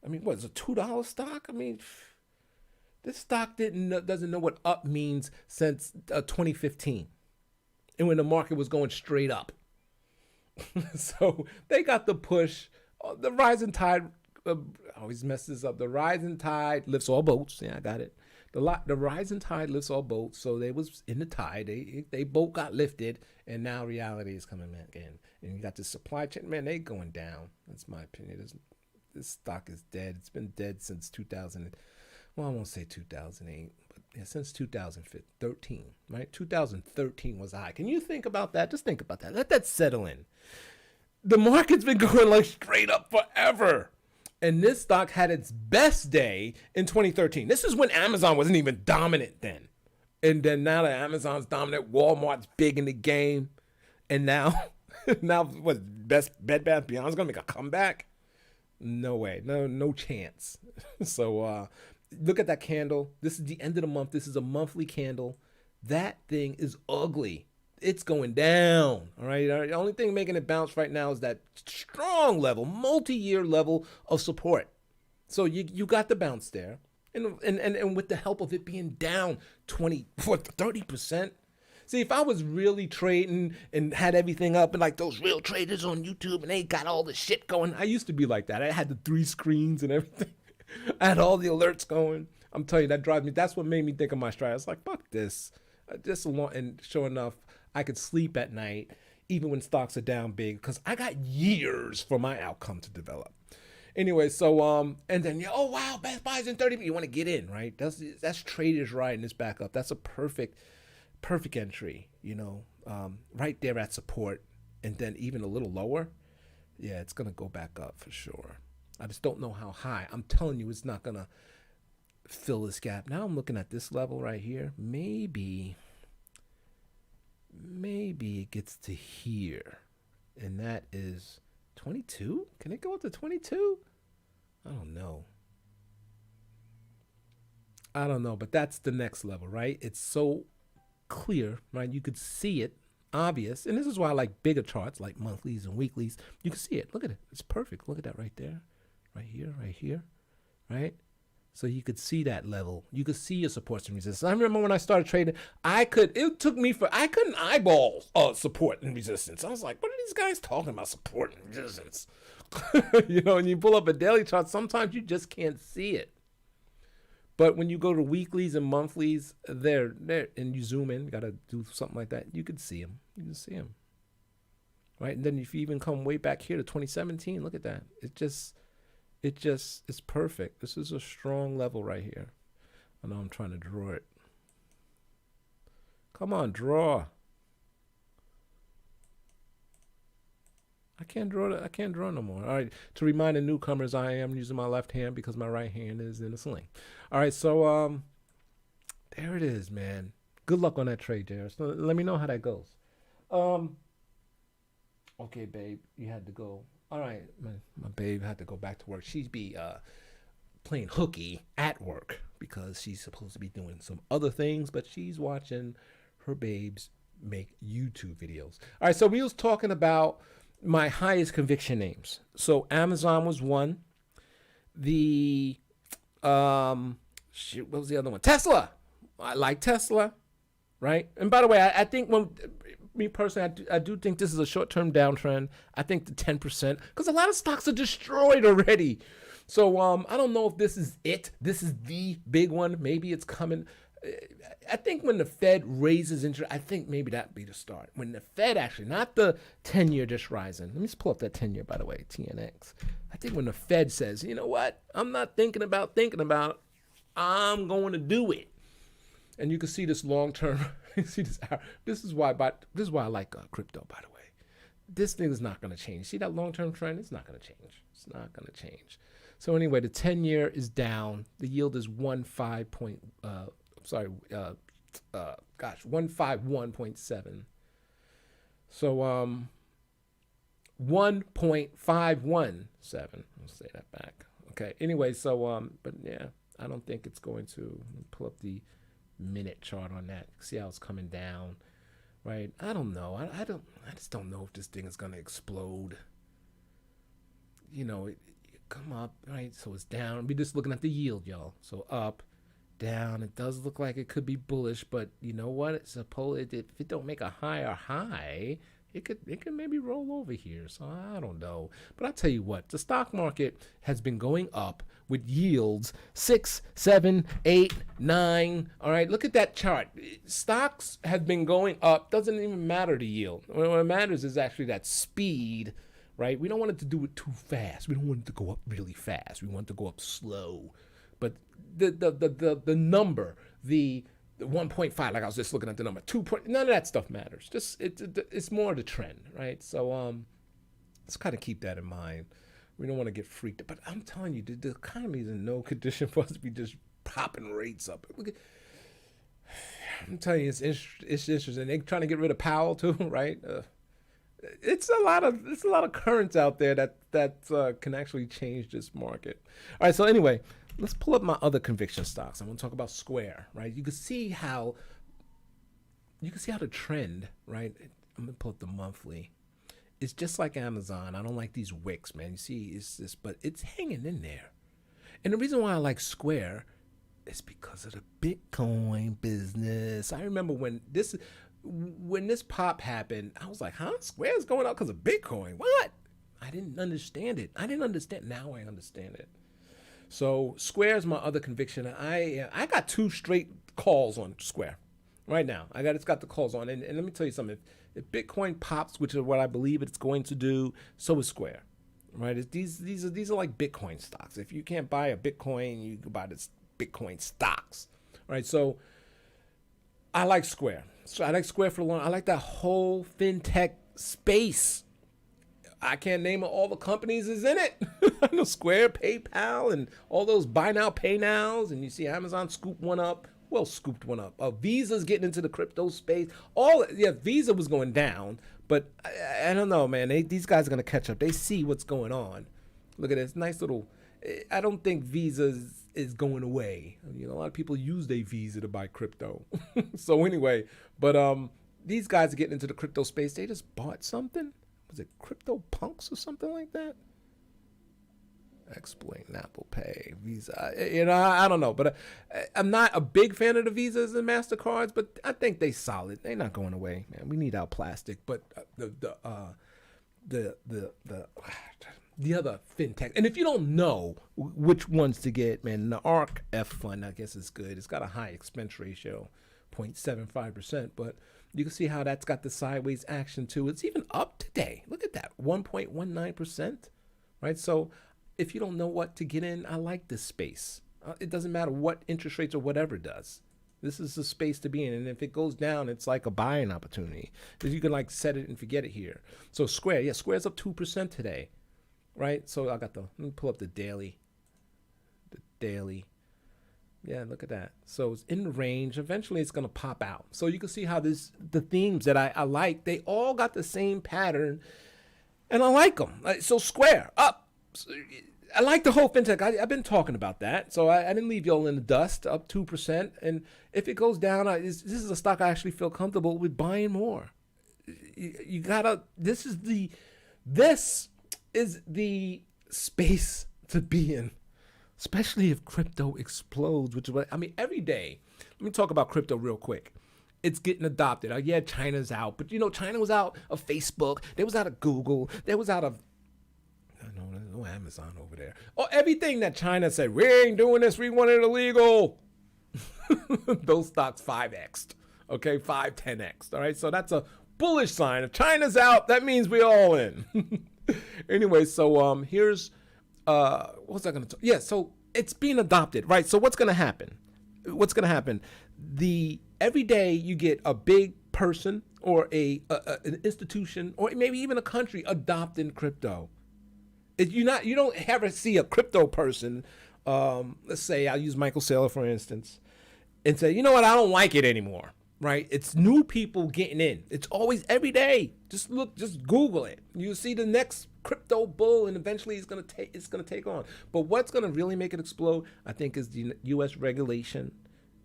I mean, what is a $2 stock? I mean, this stock doesn't know what up means since 2015, and when the market was going straight up. So they got the push. The rising tide always messes up. The rising tide lifts all boats. Yeah, I got it. The rising tide lifts all boats. So they was in the tide. They boat got lifted, and now reality is coming back in. And you got the supply chain. Man, they going down. That's my opinion. This stock is dead. It's been dead since 2000. Well, I won't say 2008, but yeah, since 2013, right? 2013 was high. Can you think about that? Just think about that. Let that settle in. The market's been going like straight up forever. And this stock had its best day in 2013. This is when Amazon wasn't even dominant then. And then now that Amazon's dominant, Walmart's big in the game. And now what, Bed Bath Beyond's going to make a comeback? No way. No chance. So look at that candle. This is the end of the month. This is a monthly candle. That thing is ugly. It's going down. All right. The only thing making it bounce right now is that strong level, multi-year level of support. So you got the bounce there. And with the help of it being down 30%. See, if I was really trading and had everything up and like those real traders on YouTube and they got all the shit going, I used to be like that. I had the 3 screens and everything. I had all the alerts going. I'm telling you, that's what made me think of my strategy. I was like, fuck this. And sure enough, I could sleep at night, even when stocks are down big, because I got years for my outcome to develop. Anyway, so and then oh wow, Best Buy's in 30. You want to get in, right? That's traders right in this back up. That's a perfect entry. Right there at support, and then even a little lower. Yeah, it's gonna go back up for sure. I just don't know how high. I'm telling you, it's not gonna fill this gap. Now I'm looking at this level right here. Maybe it gets to here, and that is 22. Can it go up to 22? I don't know, but that's the next level, right? It's so clear, right? You could see it, obvious, and this is why I like bigger charts, like monthlies and weeklies. You can see it. Look at it. It's perfect. Look at that right there, right here, right? So you could see that level. You could see your supports and resistance. I remember when I started trading, I couldn't eyeball support and resistance. I was like, what are these guys talking about, support and resistance? And you pull up a daily chart, sometimes you just can't see it. But when you go to weeklies and monthlies, they're and you zoom in, you got to do something like that, you can see them. You can see them. Right? And then if you even come way back here to 2017, look at that. It's perfect. This is a strong level right here. I know I'm trying to draw it. Come on, draw. I can't draw no more. All right. To remind the newcomers, I am using my left hand because my right hand is in a sling. All right. So there it is, man. Good luck on that trade, Jared. So let me know how that goes. Okay, babe, you had to go. All right, my babe had to go back to work. She'd be playing hooky at work because she's supposed to be doing some other things, but she's watching her babes make YouTube videos. All right, so we was talking about my highest conviction names. So Amazon was one. The what was the other one? Tesla. I like Tesla, right? And by the way, I think me personally, I do think this is a short-term downtrend. I think the 10%, because a lot of stocks are destroyed already. So I don't know if this is it. This is the big one. Maybe it's coming. I think when the Fed raises interest, I think maybe that'd be the start. When the Fed actually, not the 10-year just rising. Let me just pull up that 10-year, by the way, TNX. I think when the Fed says, you know what, I'm not thinking about, I'm going to do it. And you can see this long-term. See this. This is why I like crypto. By the way, this thing is not going to change. See that long-term trend? It's not going to change. It's not going to change. So anyway, the 10-year is down. The yield is 151.7. So 1.517. Let's say that back. Okay. Anyway, so but yeah, I don't think it's going to. Pull up the minute chart on that. See how it's coming down, right? I don't know. I just don't know if this thing is gonna explode. It come up, right? So it's down. We're just looking at the yield, y'all. So up, down. It does look like it could be bullish, but you know what? If it don't make a higher high, it could maybe roll over here. So I don't know. But I'll tell you what, the stock market has been going up with yields 6, 7, 8, 9. All right, look at that chart. Stocks have been going up. Doesn't even matter the yield. What matters is actually that speed, right? We don't want it to do it too fast. We don't want it to go up really fast. We want it to go up slow. But the number, the 1.5, like I was just looking at the number, 2 point, none of that stuff matters. Just it's more the trend, right? So let's kind of keep that in mind. We don't want to get freaked out. But I'm telling you, the economy is in no condition for us to be just popping rates up. I'm telling you, it's interesting. They're trying to get rid of Powell too, right? It's a lot of currents out there that can actually change this market. All right, so anyway, let's pull up my other conviction stocks. I want to talk about Square, right? You can see how the trend, right? I'm gonna pull up the monthly. It's just like Amazon. I don't like these wicks, man. You see, it's this, but it's hanging in there. And the reason why I like Square is because of the Bitcoin business. I remember when this pop happened, I was like, huh? Square's going up because of Bitcoin. What? I didn't understand it. Now I understand it. So Square's my other conviction. I got 2 straight calls on Square right now. It's got the calls on. And let me tell you something. If Bitcoin pops, which is what I believe it's going to do, so is Square. right? These are like Bitcoin stocks. If you can't buy a Bitcoin, you can buy this Bitcoin stocks, right? So I like Square. So I like Square for long. I like that whole fintech space. I can't name all the companies is in it. I know Square, PayPal, and all those buy now, pay nows. And you see Amazon scooped one up. Well, scooped one up. Visa's getting into the crypto space. Visa was going down, but I don't know, man. These guys are gonna catch up. They see what's going on. Look at this nice little. I don't think Visa is going away. You know, a lot of people use their Visa to buy crypto. So anyway, but these guys are getting into the crypto space. They just bought something. Was it Crypto Punks or something like that? Explain Apple Pay, Visa. You know, I don't know, but I'm not a big fan of the Visas and Mastercards, but I think they solid. They're not going away, man. We need our plastic, but the other fintech, and if you don't know which ones to get, man, the ARC F fund, I guess is good. It's got a high expense ratio, 0.75%, but you can see how that's got the sideways action too. It's even up today. Look at that, 1.19%, right? So if you don't know what to get in, I like this space. It doesn't matter what interest rates or whatever does. This is the space to be in. And if it goes down, it's like a buying opportunity. Because you can like set it and forget it here. So Square, Square's up 2% today, right? So let me pull up the daily. Yeah, look at that. So it's in the range. Eventually it's going to pop out. So you can see how the themes that I like, they all got the same pattern. And I like them. So Square, up. I like the whole fintech. I've been talking about that. So I didn't leave y'all in the dust, up 2%. And if it goes down, this is a stock I actually feel comfortable with buying more. You gotta, this is the space to be in. Especially if crypto explodes, which is what, I mean, every day. Let me talk about crypto real quick. It's getting adopted. Yeah, China's out, but you know, China was out of Facebook. They was out of Google. They was out of, no Amazon over there. Oh, everything that China said, we ain't doing this. We want it illegal. Those stocks 5x'd, okay, 10x'd. All right, so that's a bullish sign. If China's out, that means we're all in. Anyway, so here's. What was I going to talk? Yeah, so it's being adopted, right? So what's going to happen? Every day you get a big person or an institution or maybe even a country adopting crypto. You don't ever see a crypto person. Let's say I'll use Michael Saylor for instance, and say, you know what, I don't like it anymore. Right? It's new people getting in. It's always every day. Just Google it. You see the next crypto bull, and eventually it's gonna take on. But what's gonna really make it explode, I think, is the U.S. regulation.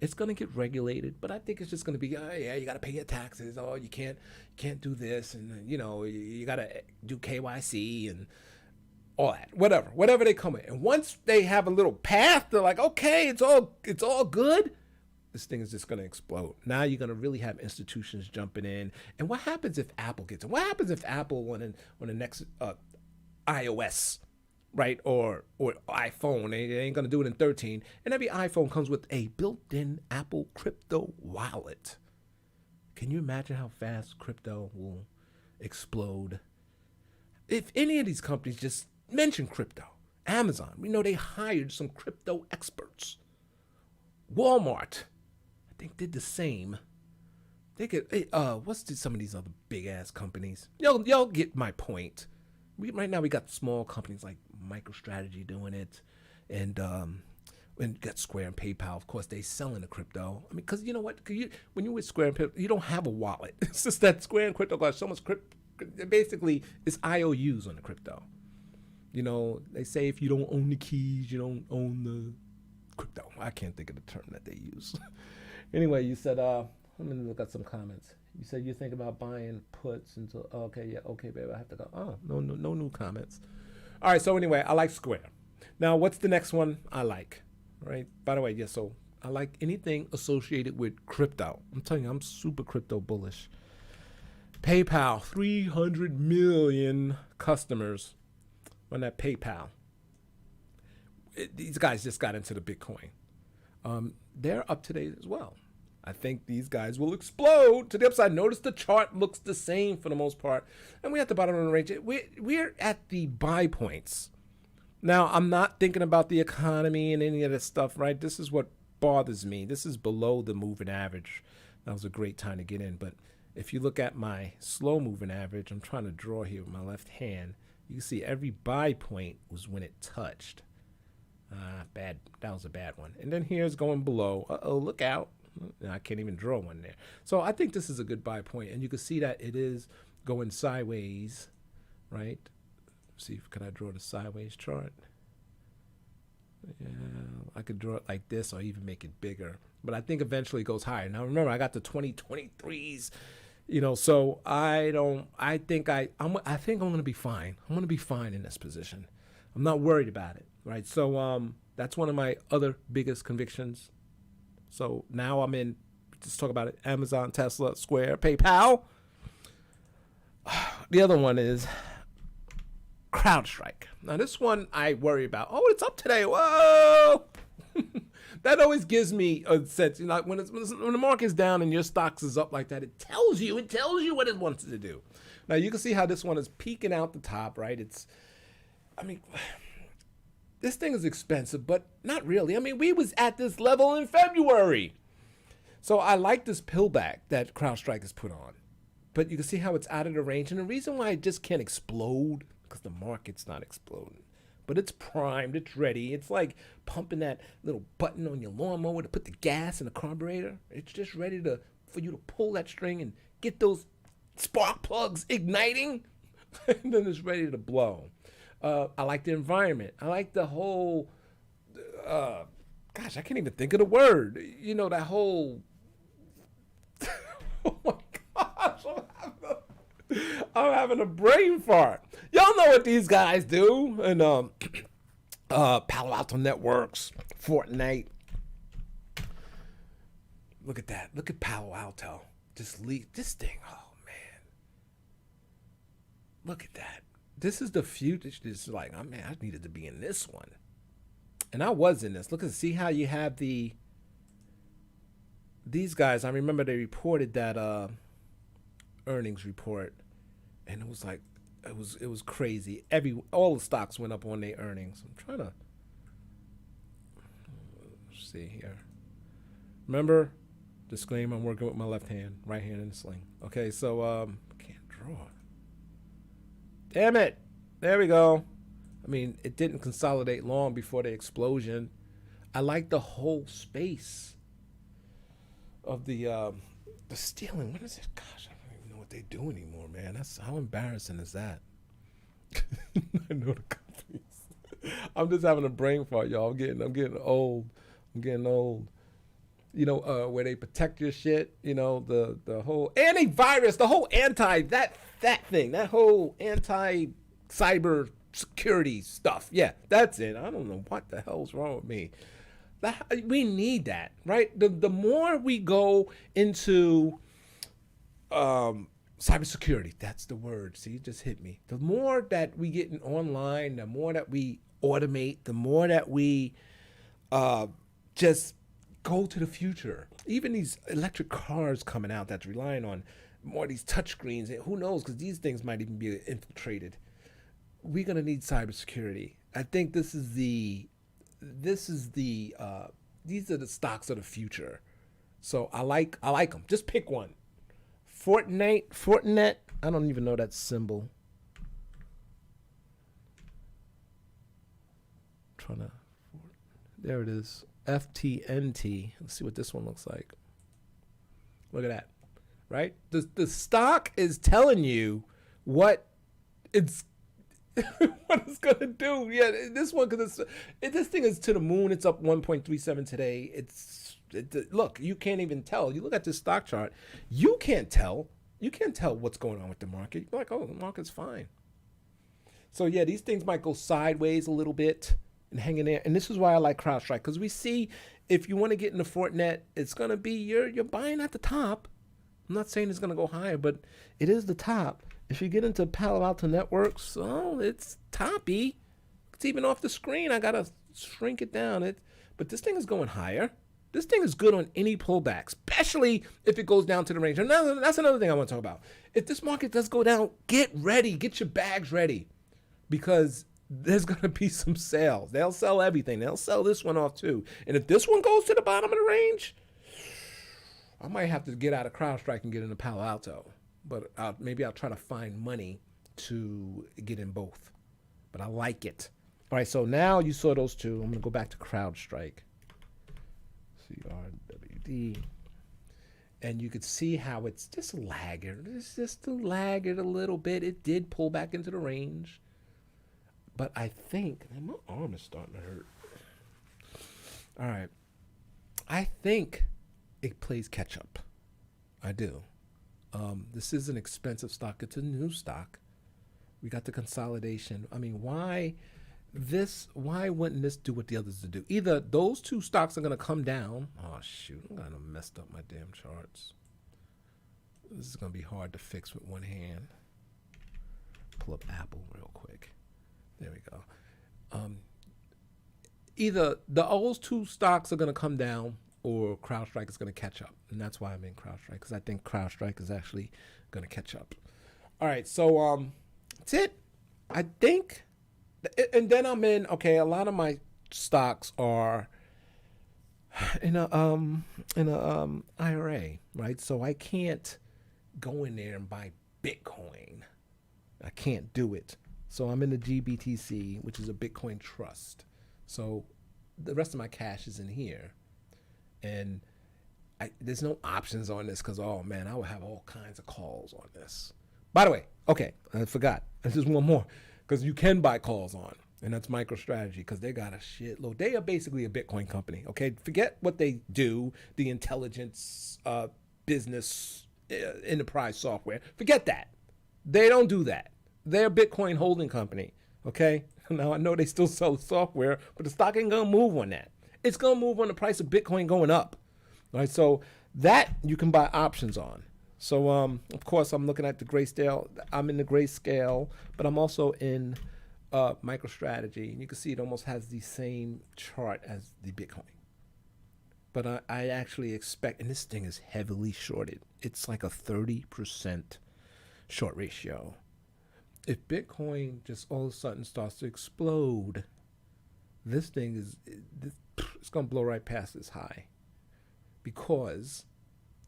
It's gonna get regulated, but I think it's just gonna be, you gotta pay your taxes. Oh, you can't do this, and you gotta do KYC and all that. Whatever they come in. And once they have a little path, they're like, okay, it's all good. This thing is just going to explode. Now you're going to really have institutions jumping in. And what happens if Apple gets it? What happens if Apple on the next iOS, right, or iPhone? They ain't going to do it in 13. And every iPhone comes with a built-in Apple crypto wallet. Can you imagine how fast crypto will explode? If any of these companies just mention crypto, Amazon, we know they hired some crypto experts. Walmart, I think, did the same. They could, some of these other big ass companies? Y'all get my point. Right now we got small companies like MicroStrategy doing it, and got Square and PayPal. Of course, they selling the crypto. I mean, because you know what? When you're with Square and PayPal, you don't have a wallet. It's just that Square and crypto got so much basically, it's IOUs on the crypto. You know, they say if you don't own the keys, you don't own the crypto. I can't think of the term that they use. Anyway, you said, let me look at some comments. You said you think about buying puts until, okay, babe, I have to go. Oh, no new comments. All right, so anyway, I like Square. Now, what's the next one I like? All right, by the way, so I like anything associated with crypto. I'm telling you, I'm super crypto bullish. PayPal, 300 million customers on that PayPal. These guys just got into the Bitcoin. They're up today as well. I think these guys will explode to the upside. Notice the chart looks the same for the most part. And we're at the bottom of the range. We're at the buy points. Now, I'm not thinking about the economy and any of that stuff, right? This is what bothers me. This is below the moving average. That was a great time to get in. But if you look at my slow moving average, I'm trying to draw here with my left hand. You can see every buy point was when it touched. Bad. That was a bad one. And then here's going below. Uh-oh, look out. I can't even draw one there. So I think this is a good buy point. And you can see that it is going sideways, right? See, can I draw the sideways chart? Yeah, I could draw it like this or even make it bigger. But I think eventually it goes higher. Now remember, I got the 2023s, so I think I'm going to be fine. I'm going to be fine in this position. I'm not worried about it, right? So that's one of my other biggest convictions. So now I'm in, let's talk about it, Amazon, Tesla, Square, PayPal. The other one is CrowdStrike. Now this one I worry about. Oh, it's up today. Whoa! That always gives me a sense. When the market's down and your stocks is up like that, it tells you what it wants to do. Now you can see how this one is peeking out the top, right? This thing is expensive, but not really. We was at this level in February. So I like this pullback that CrowdStrike has put on. But you can see how it's out of the range. And the reason why it just can't explode, because the market's not exploding. But it's primed, it's ready. It's like pumping that little button on your lawnmower to put the gas in the carburetor. It's just ready for you to pull that string and get those spark plugs igniting. And then it's ready to blow. I like the environment. I like the whole, I can't even think of the word. That whole, oh my gosh, I'm having a brain fart. Y'all know what these guys do. And Palo Alto Networks, Fortnite. Look at that. Look at Palo Alto. Just leave this thing. Oh, man. Look at that. This is the future. This is like, I needed to be in this one. And I was in this. See how you have these guys. I remember they reported that earnings report. And it was like, it was crazy. All the stocks went up on their earnings. I'm trying to see here. Remember, disclaimer, I'm working with my left hand, right hand in the sling. Okay, so can't draw. Damn it. There we go. It didn't consolidate long before the explosion. I like the whole space of the stealing. What is it? Gosh, I don't even know what they do anymore, man. How embarrassing is that? I know the companies. I'm just having a brain fart, y'all. I'm getting old. I'm getting old. Where they protect your shit, the whole antivirus, the whole that whole anti-cyber security stuff. Yeah, that's it. I don't know what the hell's wrong with me. We need that, right? The more we go into cybersecurity, that's the word. See, it just hit me. The more that we get in online, the more that we automate, the more that we just go to the future. Even these electric cars coming out that's relying on more of these touchscreens. Who knows? Because these things might even be infiltrated. We're gonna need cybersecurity. I think these are the stocks of the future. So I like them. Just pick one. Fortinet. I don't even know that symbol. There it is. FTNT. Let's see what this one looks like. Look at that. Right? The stock is telling you what it's what it's gonna do. Yeah, this one, because this thing is to the moon. It's up 1.37 today. Look, you can't even tell. You look at this stock chart, you can't tell. You can't tell what's going on with the market. You're like, oh, the market's fine. So yeah, these things might go sideways a little bit and hang in there. And this is why I like CrowdStrike, because we see if you want to get into Fortinet, it's gonna be you're buying at the top. I'm not saying it's gonna go higher, but it is the top. If you get into Palo Alto Networks, it's toppy. It's even off the screen. I gotta shrink it down. But this thing is going higher. This thing is good on any pullback, especially if it goes down to the range. And that's another thing I want to talk about. If this market does go down, get ready. Get your bags ready. Because there's going to be some sales. They'll sell everything. They'll sell this one off too. And if this one goes to the bottom of the range, I might have to get out of CrowdStrike and get into Palo Alto. But maybe I'll try to find money to get in both. But I like it. All right, so now you saw those two. I'm going to go back to CrowdStrike. CRWD. And you could see how it's just laggard. It's just a laggard a little bit. It did pull back into the range. But I think, man, my arm is starting to hurt. All right. I think it plays catch up. I do. This is an expensive stock. It's a new stock. We got the consolidation. I mean, why wouldn't this do what the others do? Either those two stocks are going to come down. Oh, shoot. I'm going to messed up my damn charts. This is going to be hard to fix with one hand. Pull up Apple real quick. There we go. Either those two stocks are going to come down or CrowdStrike is going to catch up. And that's why I'm in CrowdStrike, because I think CrowdStrike is actually going to catch up. All right, so that's it. I think, and then I'm in, okay, a lot of my stocks are in a IRA, right? So I can't go in there and buy Bitcoin. I can't do it. So I'm in the GBTC, which is a Bitcoin trust. So the rest of my cash is in here. And there's no options on this because, oh, man, I would have all kinds of calls on this. By the way, okay, I forgot. There's just one more because you can buy calls on, and that's MicroStrategy because they got a shitload. They are basically a Bitcoin company, okay? Forget what they do, the intelligence business enterprise software. Forget that. They don't do that. They're a Bitcoin holding company, okay? Now, I know they still sell software, but the stock ain't going to move on that. It's going to move on the price of Bitcoin going up. All right, so that you can buy options on. So, of course, I'm looking at the grayscale. I'm in the grayscale, but I'm also in MicroStrategy. And you can see it almost has the same chart as the Bitcoin. But I actually expect, and this thing is heavily shorted. It's like a 30% short ratio. If Bitcoin just all of a sudden starts to explode, this thing it's going to blow right past this high because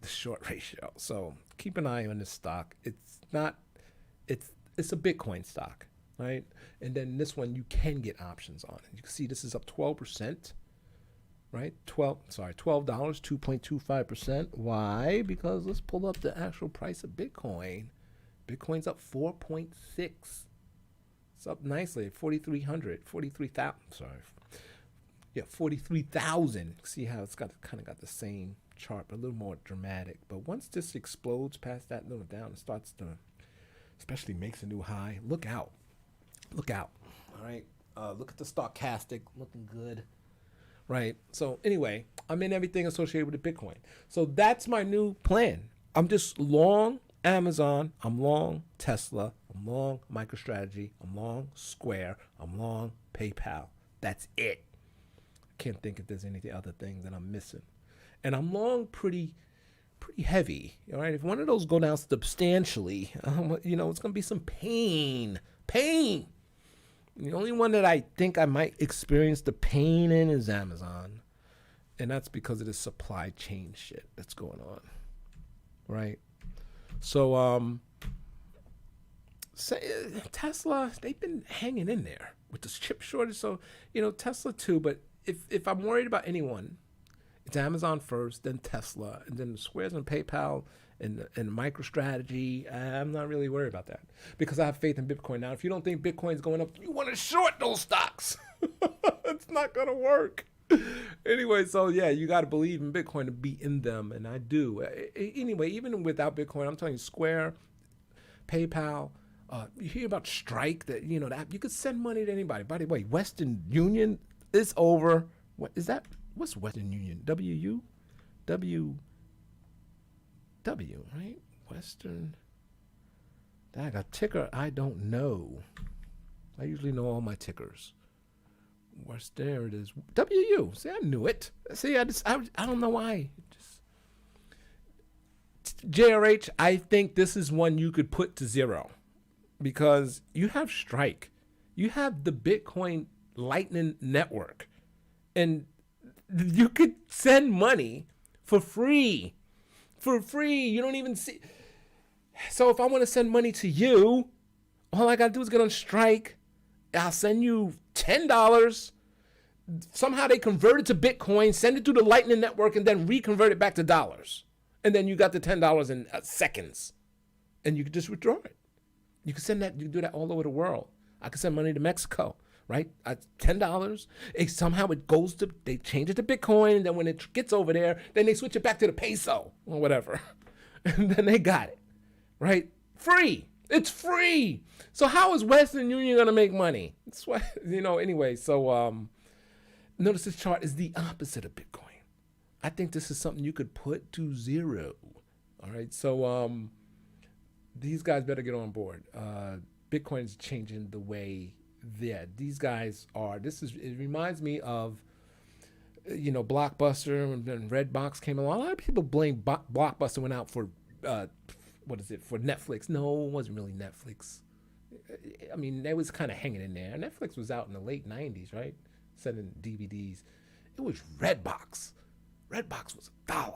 the short ratio. So keep an eye on this stock. It's a Bitcoin stock, right? And then this one you can get options on. You can see this is up 12%, right? $12, 2.25%. Why? Because let's pull up the actual price of Bitcoin. Bitcoin's up 4.6. It's up nicely, 43,000. Sorry. Yeah, 43,000. See how it's kind of got the same chart, but a little more dramatic. But once this explodes past that little down, it starts to, especially makes a new high. Look out. Look out. All right. Look at the stochastic, looking good. Right. So anyway, I'm in everything associated with the Bitcoin. So that's my new plan. I'm just long Amazon, I'm long Tesla, I'm long MicroStrategy, I'm long Square, I'm long PayPal. That's it. I can't think if there's any other thing that I'm missing. And I'm long pretty heavy. All right, if one of those go down substantially, it's going to be some pain. Pain. The only one that I think I might experience the pain in is Amazon. And that's because of the supply chain shit that's going on. Right? So, Tesla, they've been hanging in there with this chip shortage. So, Tesla too. But if I'm worried about anyone, it's Amazon first, then Tesla, and then the Squares and PayPal and MicroStrategy. I'm not really worried about that because I have faith in Bitcoin. Now, if you don't think Bitcoin's going up, you want to short those stocks. It's not going to work. Anyway, so yeah, you got to believe in Bitcoin to be in them, and I do. Anyway, even without Bitcoin, I'm telling you, Square, PayPal, you hear about Strike, that that you could send money to anybody. By the way, Western Union is over. What is that? What's Western Union? W, right? Western. That got ticker. I don't know. I usually know all my tickers. What's there? It is WU. See, I knew it. See, I don't know why. JRH, I think this is one you could put to 0 because you have Strike. You have the Bitcoin Lightning Network. And you could send money for free. For free. You don't even see. So if I want to send money to you, all I got to do is get on Strike. I'll send you $10. Somehow they convert it to Bitcoin, send it to the Lightning Network, and then reconvert it back to dollars. And then you got the $10 in seconds. And you can just withdraw it. You can send that, you can do that all over the world. I can send money to Mexico, right? $10. Somehow it goes to, they change it to Bitcoin, and then when it gets over there, then they switch it back to the peso or whatever. And then they got it, right? Free. It's free. So how is Western Union going to make money? That's why, anyway. So notice this chart is the opposite of Bitcoin. I think this is something you could put to 0. All right. So these guys better get on board. Bitcoin's changing the way these guys are. It reminds me of, Blockbuster and Redbox came along. A lot of people blame Blockbuster went out for, for Netflix. No, it wasn't really Netflix. I mean, they was kind of hanging in there. Netflix was out in the late 90s, right? Sending DVDs. It was Redbox. Redbox was $1.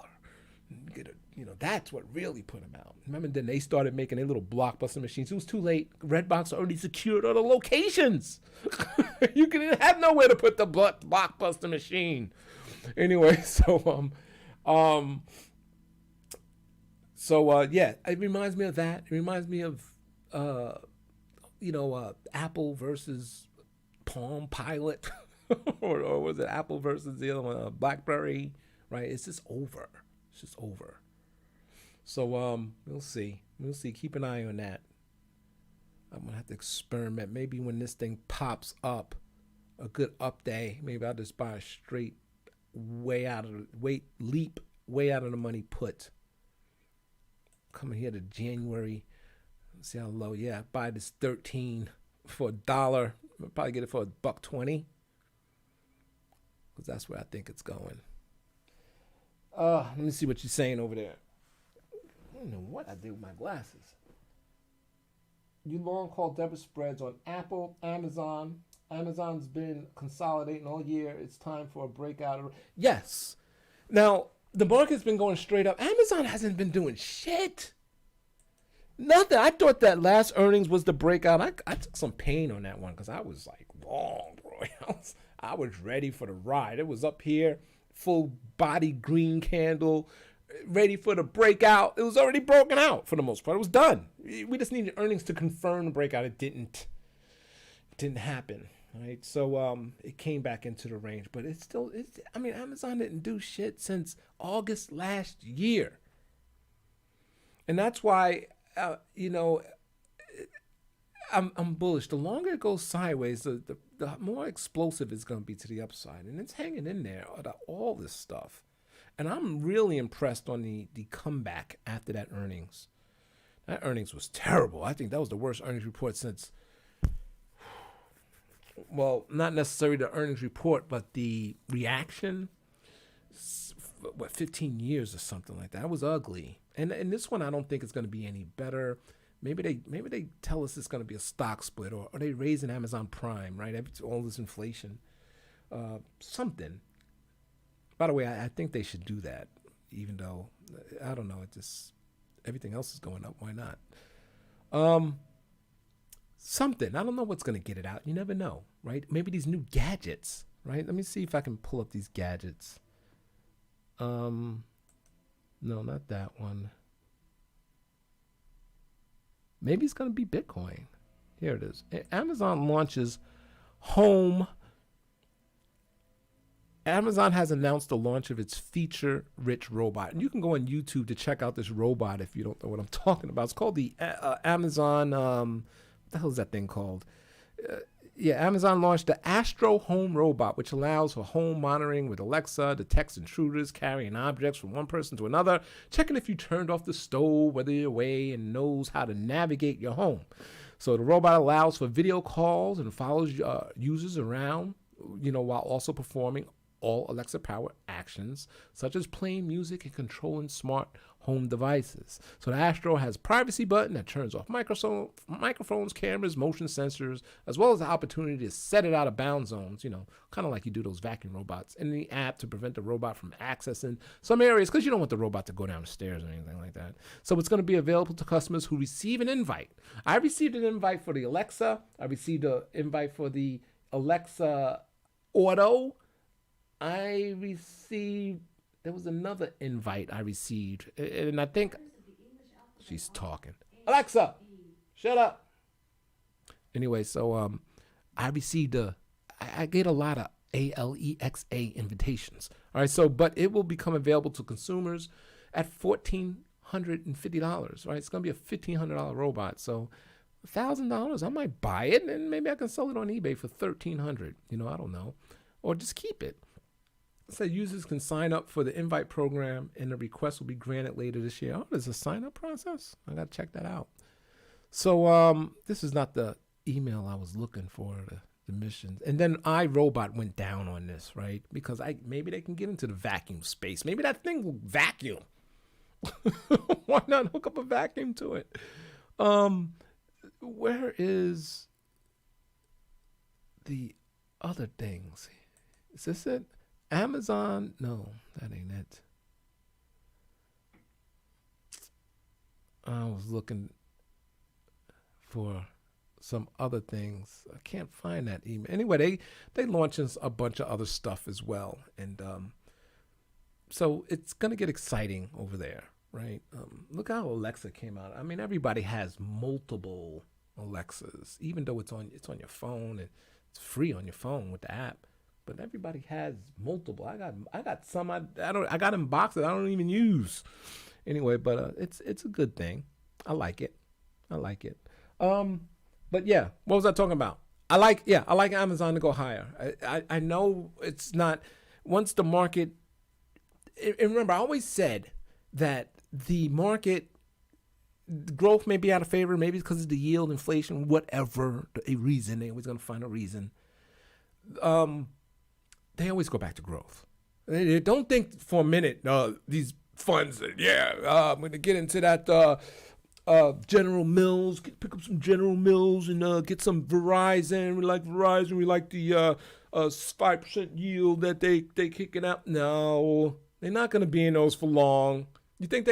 That's what really put them out. Remember, then they started making their little Blockbuster machines. It was too late. Redbox already secured all the locations. You didn't have nowhere to put the Blockbuster machine. Anyway, so yeah, it reminds me of that. It reminds me of Apple versus Palm Pilot, or was it Apple versus the other one, BlackBerry? Right? It's just over. It's just over. So we'll see. We'll see. Keep an eye on that. I'm gonna have to experiment. Maybe when this thing pops up, a good up day, maybe I'll just buy a straight leap way out of the money put. Coming here to January. See how low. Yeah, buy this 13 for $1. I'll probably get it for $1.20. Because that's where I think it's going. Let me see what you're saying over there. I don't know what I did with my glasses. You long call debit spreads on Apple, Amazon. Amazon's been consolidating all year. It's time for a breakout. Yes. Now, the market's been going straight up. Amazon hasn't been doing shit. Nothing. I thought that last earnings was the breakout. I took some pain on that one because I was like, long, bro. I was ready for the ride. It was up here, full body green candle, ready for the breakout. It was already broken out for the most part. It was done. We just needed earnings to confirm the breakout. It didn't happen. Right. So it came back into the range, but Amazon didn't do shit since August last year. And that's why I'm bullish. The longer it goes sideways, the more explosive it's going to be to the upside. And it's hanging in there out of all this stuff. And I'm really impressed on the comeback after that earnings. That earnings was terrible. I think that was the worst earnings report since, well, not necessarily the earnings report, but the reaction, 15 years or something like that. It was ugly. And this one, I don't think it's going to be any better. Maybe they tell us it's going to be a stock split, or are they raising Amazon Prime, right? All this inflation, something. By the way, I think they should do that, even though, I don't know, everything else is going up. Why not? Something. I don't know what's going to get it out. You never know, right? Maybe these new gadgets, right? Let me see if I can pull up these gadgets. No, not that one. Maybe it's going to be Bitcoin. Here it is. Amazon launches home. Amazon has announced the launch of its feature-rich robot. And you can go on YouTube to check out this robot if you don't know what I'm talking about. It's called the Amazon, what the hell is that thing called? Amazon launched the Astro home robot, which allows for home monitoring with Alexa, detects intruders carrying objects from one person to another, checking if you turned off the stove, whether you're away, and knows how to navigate your home. So the robot allows for video calls and follows users around while also performing all Alexa powered actions such as playing music and controlling smart home devices. So the Astro has a privacy button that turns off microphones, cameras, motion sensors, as well as the opportunity to set it out of bound zones, kind of like you do those vacuum robots in the app to prevent the robot from accessing some areas because you don't want the robot to go down the stairs or anything like that. So it's going to be available to customers who receive an invite. I received an invite for the Alexa. I received an invite for the Alexa Auto. There was another invite I received, and I think she's talking. Alexa, shut up. Anyway, so I received I get a lot of Alexa invitations. All right, so but it will become available to consumers at $1,450. Right, it's gonna be a $1,500 robot. So $1,000, I might buy it, and maybe I can sell it on eBay for $1,300. I don't know, or just keep it. So users can sign up for the invite program and the request will be granted later this year. Oh, there's a sign-up process? I got to check that out. So this is not the email I was looking for, the missions. And then iRobot went down on this, right? Because maybe they can get into the vacuum space. Maybe that thing will vacuum. Why not hook up a vacuum to it? Where is the other things? Is this it? Amazon, no, that ain't it. I was looking for some other things. I can't find that email. Anyway, they launching a bunch of other stuff as well, and so it's gonna get exciting over there, right? Look how Alexa came out. I mean, everybody has multiple Alexas, even though it's on your phone and it's free on your phone with the app. But everybody has multiple. I got some I got in boxes I don't even use. Anyway, but it's a good thing. I like it. But yeah, what was I talking about? I like Amazon to go higher. I know it's not once the market. And remember, I always said that the market growth may be out of favor. Maybe it's because of the yield, inflation, whatever a reason. They're always going to find a reason. They always go back to growth. They don't think for a minute, these funds, I'm going to get into that General Mills, pick up some General Mills and get some Verizon. We like Verizon. We like the 5% yield that they kicking out. No, they're not going to be in those for long. You think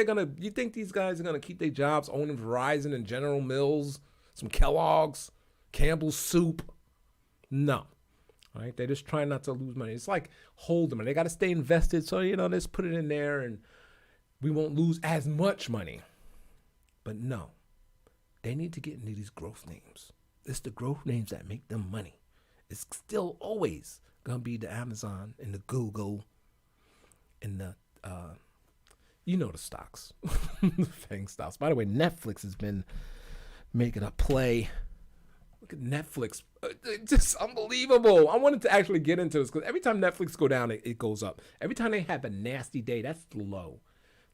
these guys are going to keep their jobs owning Verizon and General Mills, some Kellogg's, Campbell's Soup? No. Right? They're just trying not to lose money. It's like hold them. They got to stay invested. So, let's put it in there and we won't lose as much money. But no, they need to get into these growth names. It's the growth names that make them money. It's still always going to be the Amazon and the Google and the, the stocks, the FANG stocks. By the way, Netflix has been making a play. Look at Netflix. It's just unbelievable. I wanted to actually get into this because every time Netflix go down, it goes up. Every time they have a nasty day, that's low.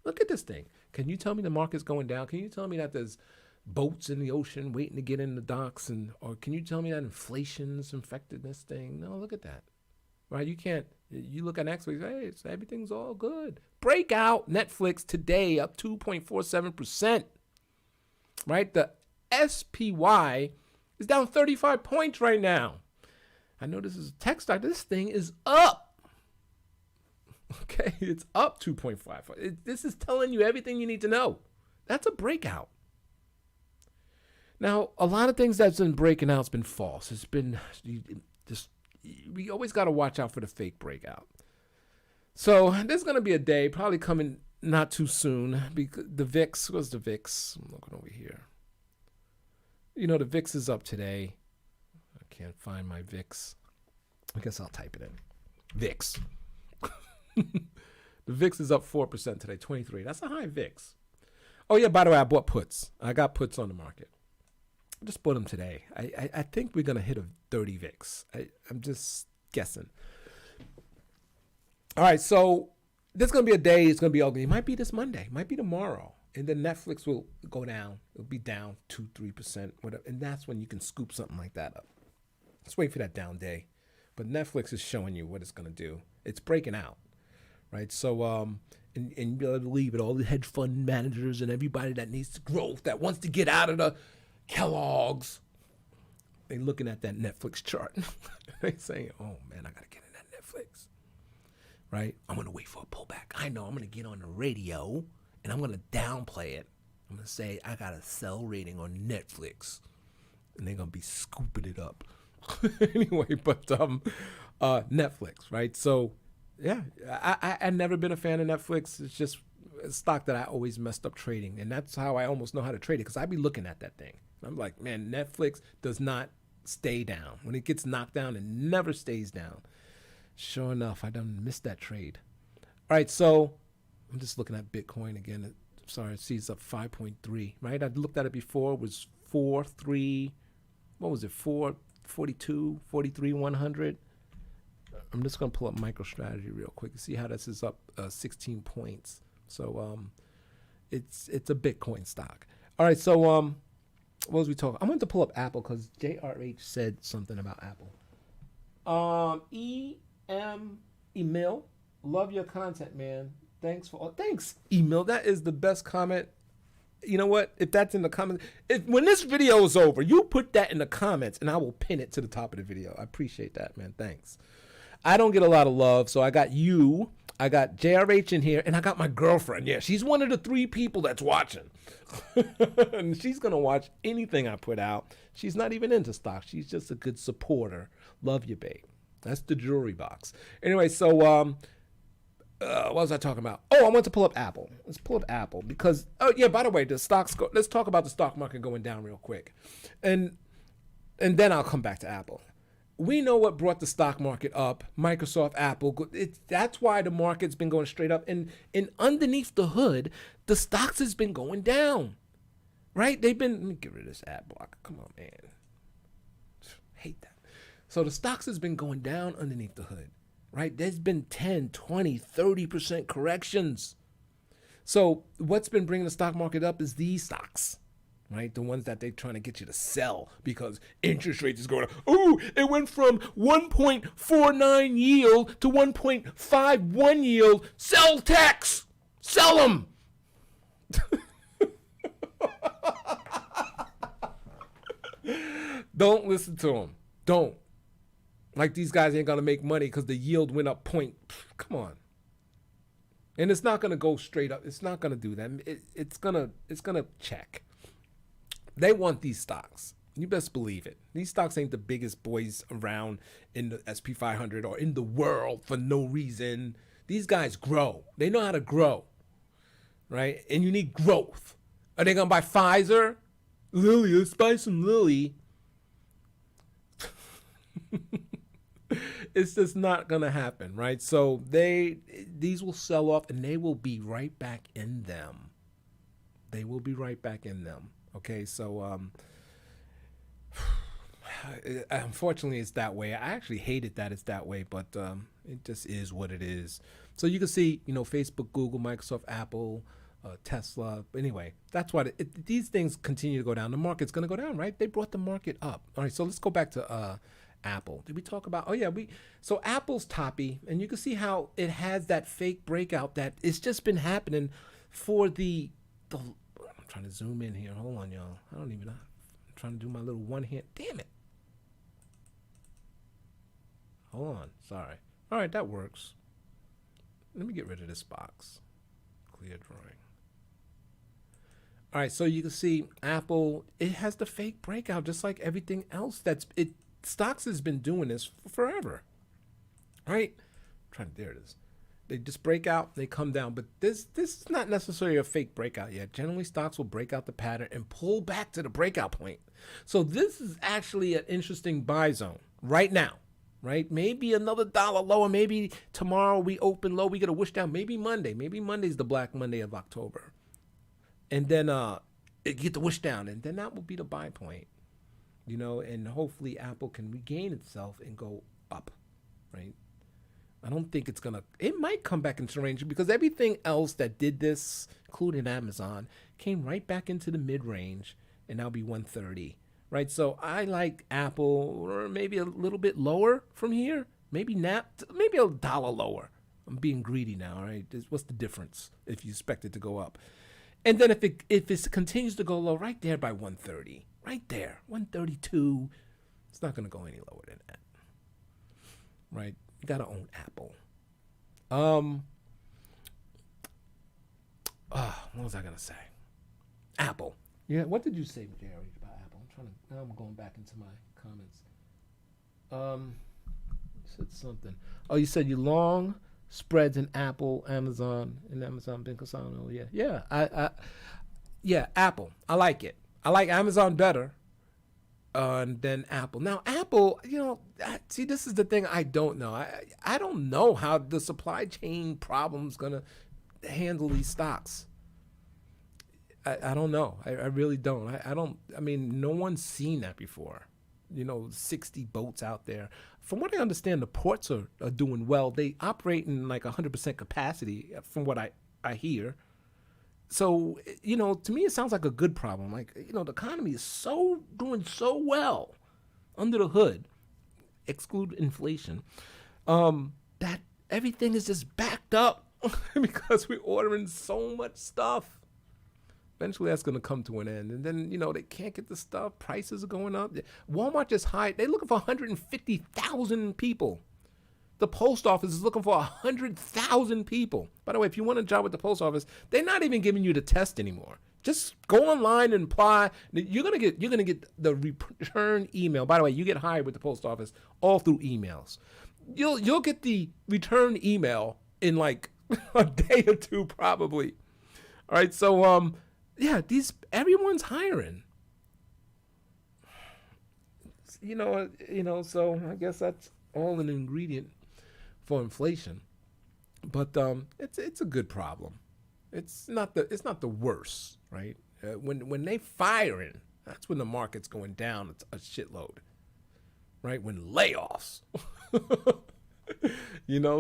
Look at this thing. Can you tell me the market's going down? Can you tell me that there's boats in the ocean waiting to get in the docks? Or can you tell me that inflation's infected this thing? No, look at that. Right? You can't. You look at Netflix, hey, everything's all good. Breakout Netflix today up 2.47%. Right? The SPY is down 35 points right now. I know this is a tech stock. This thing is up. Okay, it's up 2.5. This is telling you everything you need to know. That's a breakout. Now, a lot of things that's been breaking out has been false. It's been just, we always got to watch out for the fake breakout. So there's going to be a day probably coming not too soon. Because the VIX, what's the VIX? I'm looking over here. The VIX is up today. I can't find my VIX. I guess I'll type it in. VIX. The VIX is up 4% today, 23. That's a high VIX. Oh, yeah, by the way, I bought puts. I got puts on the market. I just bought them today. I think we're going to hit a 30 VIX. I'm just guessing. All right, so there's going to be a day. It's going to be ugly. It might be this Monday. It might be tomorrow. And then Netflix will go down. It'll be down 2-3%, whatever. And that's when you can scoop something like that up. Let's wait for that down day. but Netflix is showing you what it's going to do. It's breaking out, right? So, and you better believe it, all the hedge fund managers and everybody that needs growth, that wants to get out of the Kellogg's, they looking at that Netflix chart. They saying, oh man, I got to get in that Netflix, right? I'm going to wait for a pullback. I know I'm going to get on the radio and I'm going to downplay it. I'm going to say I got a sell rating on Netflix, and they're going to be scooping it up. Anyway, but Netflix, right? So, yeah, I've never been a fan of Netflix. It's just a stock that I always messed up trading, and that's how I almost know how to trade it, because I be looking at that thing. I'm like, man, Netflix does not stay down. When it gets knocked down, it never stays down. Sure enough, I done missed that trade. All right, so I'm just looking at Bitcoin again. Sorry, see it's up 5.3, right? I looked at it before. It was 4.3. What was it? 442, 43, 100. I'm just gonna pull up MicroStrategy real quick and see how this is up 16 points. So it's a Bitcoin stock. All right, so what was we talking? I wanted to pull up Apple because JRH said something about Apple. Emil, love your content, man. Thanks, Emil. That is the best comment. You know what? If that's in the comments, when this video is over, you put that in the comments and I will pin it to the top of the video. I appreciate that, man. Thanks. I don't get a lot of love, so I got you, I got JRH in here, and I got my girlfriend. Yeah, she's one of the 3 people that's watching. And she's going to watch anything I put out. She's not even into stocks. She's just a good supporter. Love you, babe. That's the jewelry box. Anyway, so what was I talking about? Oh, I want to pull up Apple. Let's pull up Apple because, oh yeah, by the way, let's talk about the stock market going down real quick. And then I'll come back to Apple. We know what brought the stock market up, Microsoft, Apple. That's why the market's been going straight up. And underneath the hood, the stocks has been going down, right? Let me get rid of this ad block. Come on, man. Hate that. So the stocks has been going down underneath the hood, right? There's been 10, 20, 30% corrections. So what's been bringing the stock market up is these stocks. Right, the ones that they're trying to get you to sell because interest rates is going up. Ooh, it went from 1.49 yield to 1.51 yield. Sell tax, sell them. Don't listen to them. Don't. Like these guys ain't gonna make money because the yield went up point. Come on. And it's not gonna go straight up. It's not gonna do that. It's gonna check. They want these stocks. You best believe it. These stocks ain't the biggest boys around in the SP 500 or in the world for no reason. These guys grow. They know how to grow, right? And you need growth. Are they going to buy Pfizer? Lilly, let's buy some Lilly. It's just not going to happen, right? So these will sell off and they will be right back in them. They will be right back in them. Okay, so unfortunately it's that way. I actually hate it that it's that way, but it just is what it is. So you can see, Facebook, Google, Microsoft, Apple, Tesla. Anyway, that's why these things continue to go down. The market's going to go down, right? They brought the market up. All right, so let's go back to Apple. Did we talk about? Oh yeah, so Apple's toppy, and you can see how it has that fake breakout that it's just been happening for the. I'm trying to zoom in here. Hold on, y'all. I don't even know. I'm trying to do my little one hand. Damn it. Hold on. Sorry. All right, that works. Let me get rid of this box. Clear drawing. All right, so you can see Apple, it has the fake breakout just like everything else stocks has been doing this forever. Right? There it is. They just break out, they come down. But this is not necessarily a fake breakout yet. Generally, stocks will break out the pattern and pull back to the breakout point. So this is actually an interesting buy zone right now, right? Maybe another dollar lower. Maybe tomorrow we open low, we get a whoosh down. Maybe Monday. Maybe Monday's the Black Monday of October. And then it get the whoosh down. And then that will be the buy point, and hopefully Apple can regain itself and go up, right? I don't think it might come back into range because everything else that did this, including Amazon, came right back into the mid-range and now be 130, right? So I like Apple, or maybe a little bit lower from here, maybe maybe $1 lower. I'm being greedy now, right? What's the difference if you expect it to go up? And then if it continues to go low, right there by 130, right there, 132, it's not going to go any lower than that, right? You got to own Apple. What was I going to say? Apple. Yeah, what did you say, Jerry, about Apple? Now I'm going back into my comments. You said something. Oh, you said you long spreads in Apple, Amazon, and Amazon Ben Casano. Yeah, Apple. I like it. I like Amazon better than Apple. Now, Apple, see, this is the thing I don't know. I don't know how the supply chain problem's gonna handle these stocks. I don't know. I really don't. I mean, no one's seen that before. 60 boats out there. From what I understand, the ports are doing well. They operate in like 100% capacity from what I hear. So, to me, it sounds like a good problem. Like, the economy is doing so well under the hood, exclude inflation, that everything is just backed up because we're ordering so much stuff. Eventually, that's going to come to an end. And then, they can't get the stuff. Prices are going up. Walmart just hired. They're looking for 150,000 people. The post office is looking for 100,000 people. By the way, if you want a job with the post office, they're not even giving you the test anymore. Just go online and apply. You're gonna get the return email. By the way, you get hired with the post office all through emails. You'll get the return email in like a day or two probably. All right, so yeah, everyone's hiring. So I guess that's all an ingredient for inflation. But it's a good problem. It's not the worst, right? When they firing, that's when the market's going down a shitload, right? When layoffs,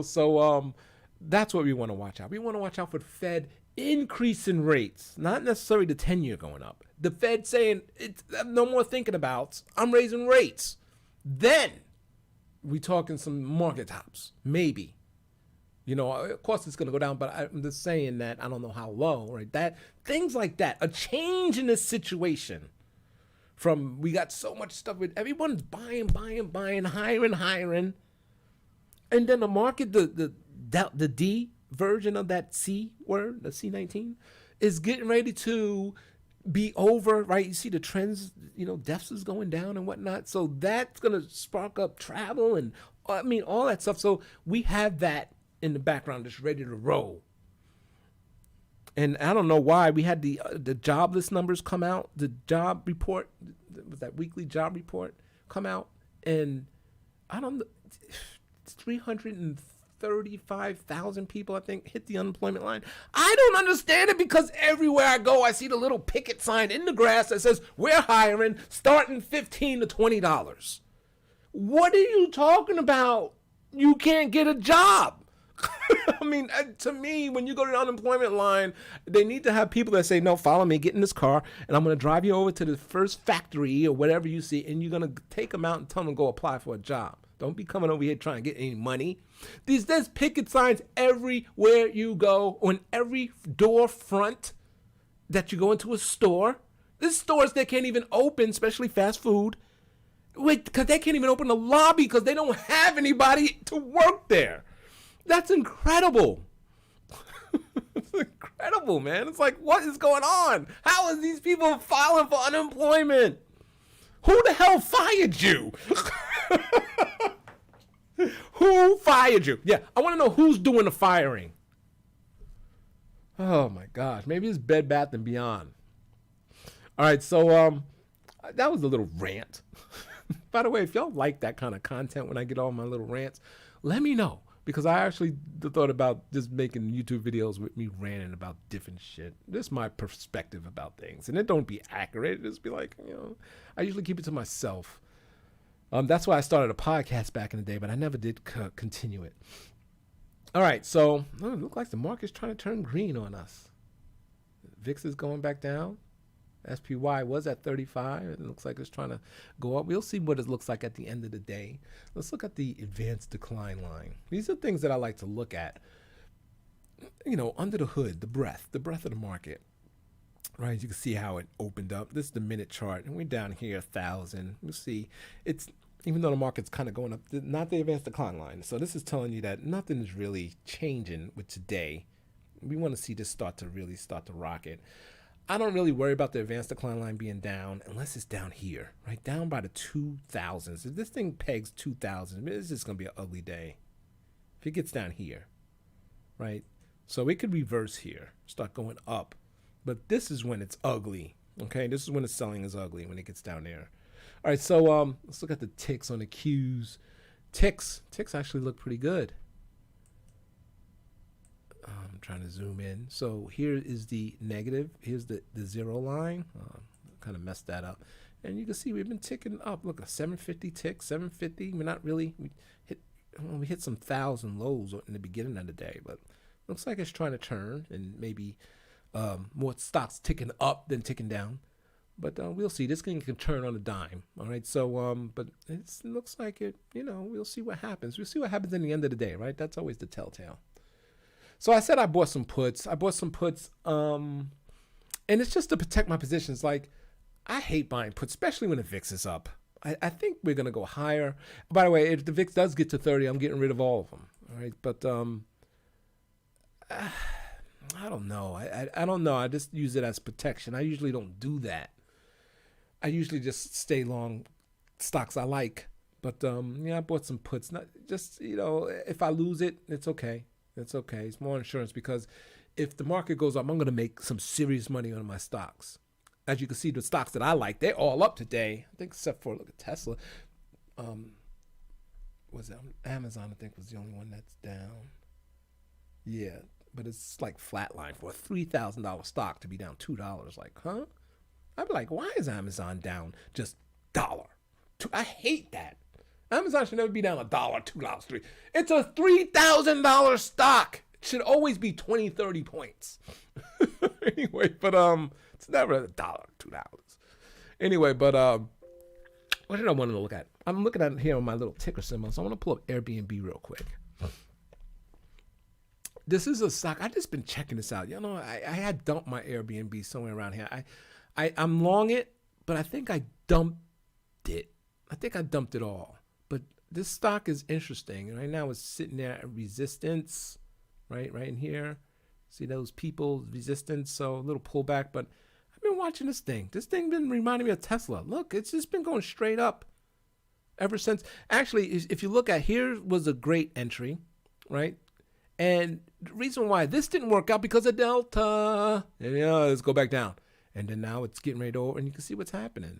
So that's what we want to watch out. We want to watch out for the Fed increasing rates, not necessarily the 10-year going up. The Fed saying it's no more thinking about. I'm raising rates. Then we talking some market tops, maybe. Of course it's going to go down, but I'm just saying that I don't know how low, right? That things like that, a change in this situation. From we got so much stuff with everyone's buying, hiring, and then the market, the D version of that C word, the C19, is getting ready to be over, right? You see the trends, deaths is going down and whatnot. So that's going to spark up travel and all that stuff. So we have that in the background just ready to roll. And I don't know why we had the jobless numbers come out, the job report, was that weekly job report come out, and I don't know, 335,000 people, I think, hit the unemployment line. I don't understand it because everywhere I go, I see the little picket sign in the grass that says, we're hiring starting $15 to $20. What are you talking about? You can't get a job. To me, when you go to the unemployment line, they need to have people that say, no, follow me, get in this car, and I'm going to drive you over to the first factory or whatever you see, and you're going to take them out and tell them to go apply for a job. Don't be coming over here trying to get any money. There's picket signs everywhere you go, on every door front that you go into a store. There's stores that can't even open, especially fast food, because they can't even open the lobby because they don't have anybody to work there. That's incredible. It's incredible, man. It's like, what is going on? How is these people filing for unemployment? Who the hell fired you? Who fired you? Yeah, I want to know who's doing the firing. Oh my gosh, maybe it's Bed Bath & Beyond. All right, so that was a little rant. By the way, if y'all like that kind of content when I get all my little rants, let me know. Because I actually thought about just making YouTube videos with me ranting about different shit. This is my perspective about things. And it don't be accurate. Just be like, I usually keep it to myself. That's why I started a podcast back in the day, but I never did continue it. All right, so it looks like the market's trying to turn green on us. VIX is going back down. SPY was at 35. It looks like it's trying to go up. We'll see what it looks like at the end of the day. Let's look at the advanced decline line. These are things that I like to look at. You know, under the hood, the breadth of the market. Right, you can see how it opened up. This is the minute chart, and we're down here 1,000. You'll see it's, even though the market's kind of going up, not the advanced decline line. So this is telling you that nothing is really changing with today. We want to see this start to rocket. I don't really worry about the advanced decline line being down unless it's down here, right? Down by the 2,000s. If this thing pegs 2,000, it's just going to be an ugly day. If it gets down here, right? So it could reverse here, start going up. But this is when it's ugly, okay? This is when the selling is ugly, when it gets down there. All right, so let's look at the ticks on the Qs. Ticks actually look pretty good. I'm trying to zoom in. So here is the negative. Here's the zero line. Kind of messed that up. And you can see we've been ticking up. Look, a 750 tick, 750. We're not really, we hit some 1,000 lows in the beginning of the day, but looks like it's trying to turn and maybe more stocks ticking up than ticking down. But we'll see. This thing can turn on a dime. All right. So, but it looks like it, you know, we'll see what happens. We'll see what happens in the end of the day, right? That's always the telltale. So I said I bought some puts. And it's just to protect my positions. Like, I hate buying puts, especially when the VIX is up. I think we're going to go higher. By the way, if the VIX does get to 30, I'm getting rid of all of them. All right. But I don't know. I don't know. I just use it as protection. I usually don't do that. I usually just stay long stocks I like. But yeah, I bought some puts. Not just, you know, if I lose it, it's okay. It's okay. It's more insurance, because if the market goes up, I'm going to make some serious money on my stocks. As you can see, the stocks that I like, they're all up today. I think except for, look at Tesla. Was that Amazon? I think was the only one that's down. Yeah, but it's like flatline for a $3,000 stock to be down $2. Like, huh? I'd be like, why is Amazon down just $1? I hate that. Amazon should never be down $1, $2, $3. It's a $3,000 stock. It should always be 20, 30 points. Anyway, but it's never $1, $2. Anyway, but what did I want to look at? I'm looking at it here on my little ticker symbol. So I want to pull up Airbnb real quick. This is a stock. I've just been checking this out. You know, I had dumped my Airbnb somewhere around here. I'm long it, but I think I dumped it. I think I dumped it all. But this stock is interesting. Right now it's sitting there at resistance, right in here. See those people, resistance, so a little pullback. But I've been watching this thing. This thing been reminding me of Tesla. Look, it's just been going straight up ever since. Actually, if you look at, here was a great entry, right? And the reason why this didn't work out because of Delta. And, yeah, let's go back down. And then now it's getting ready to over, and you can see what's happening.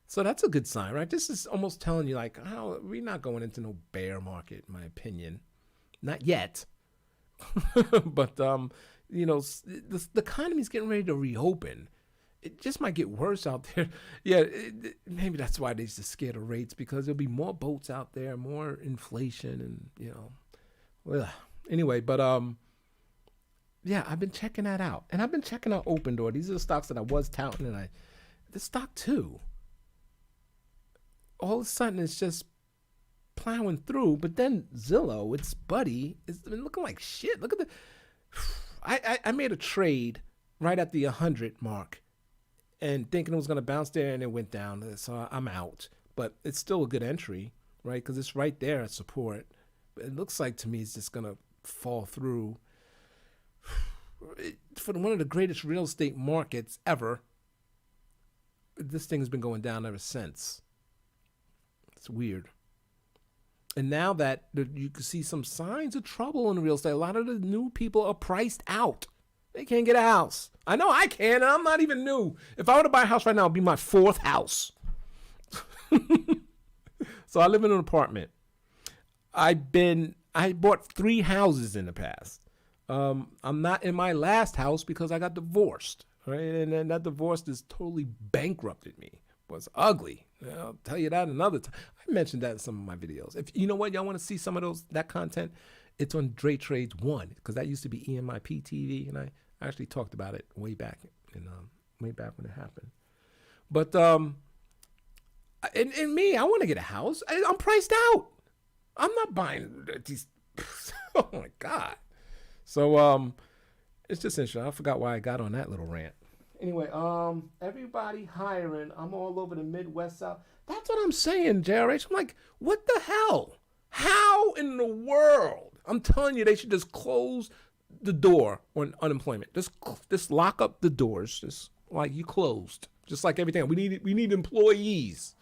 So that's a good sign, right? This is almost telling you, like, how we're not going into no bear market, in my opinion. Not yet. But, you know, the economy's getting ready to reopen. It just might get worse out there. Yeah, maybe that's why they're just scared of rates, because there'll be more boats out there, more inflation, and, you know. Well, anyway, but yeah, I've been checking that out. And I've been checking out Open Door. These are the stocks that I was touting, and this stock too. All of a sudden, it's just plowing through. But then Zillow, its buddy, has been looking like shit. Look at the. I made a trade right at the 100 mark, and thinking it was going to bounce there, and it went down. So I'm out. But it's still a good entry, right? Because it's right there at support. But it looks like to me it's just going to fall through. For one of the greatest real estate markets ever, this thing has been going down ever since. It's weird. And now that you can see some signs of trouble in real estate, a lot of the new people are priced out. They can't get a house. I know I can, and I'm not even new. If I were to buy a house right now, it'd be my 4th house. So I live in an apartment. I bought 3 houses in the past. I'm not in my last house because I got divorced, right? And then that divorce has totally bankrupted me. It was ugly. I'll tell you that another time. I mentioned that in some of my videos. If you know what, y'all want to see some of that content, it's on Dre Trades 1, because that used to be EMIP TV, and I actually talked about it way back in way back when it happened. But in me, I want to get a house. I'm priced out. I'm not buying these. Oh my God. So it's just interesting. I forgot why I got on that little rant. Anyway, everybody hiring. I'm all over the Midwest South. That's what I'm saying, JRH. I'm like, what the hell? How in the world? I'm telling you, they should just close the door on unemployment. Just lock up the doors. Just like you closed. Just like everything. We need employees.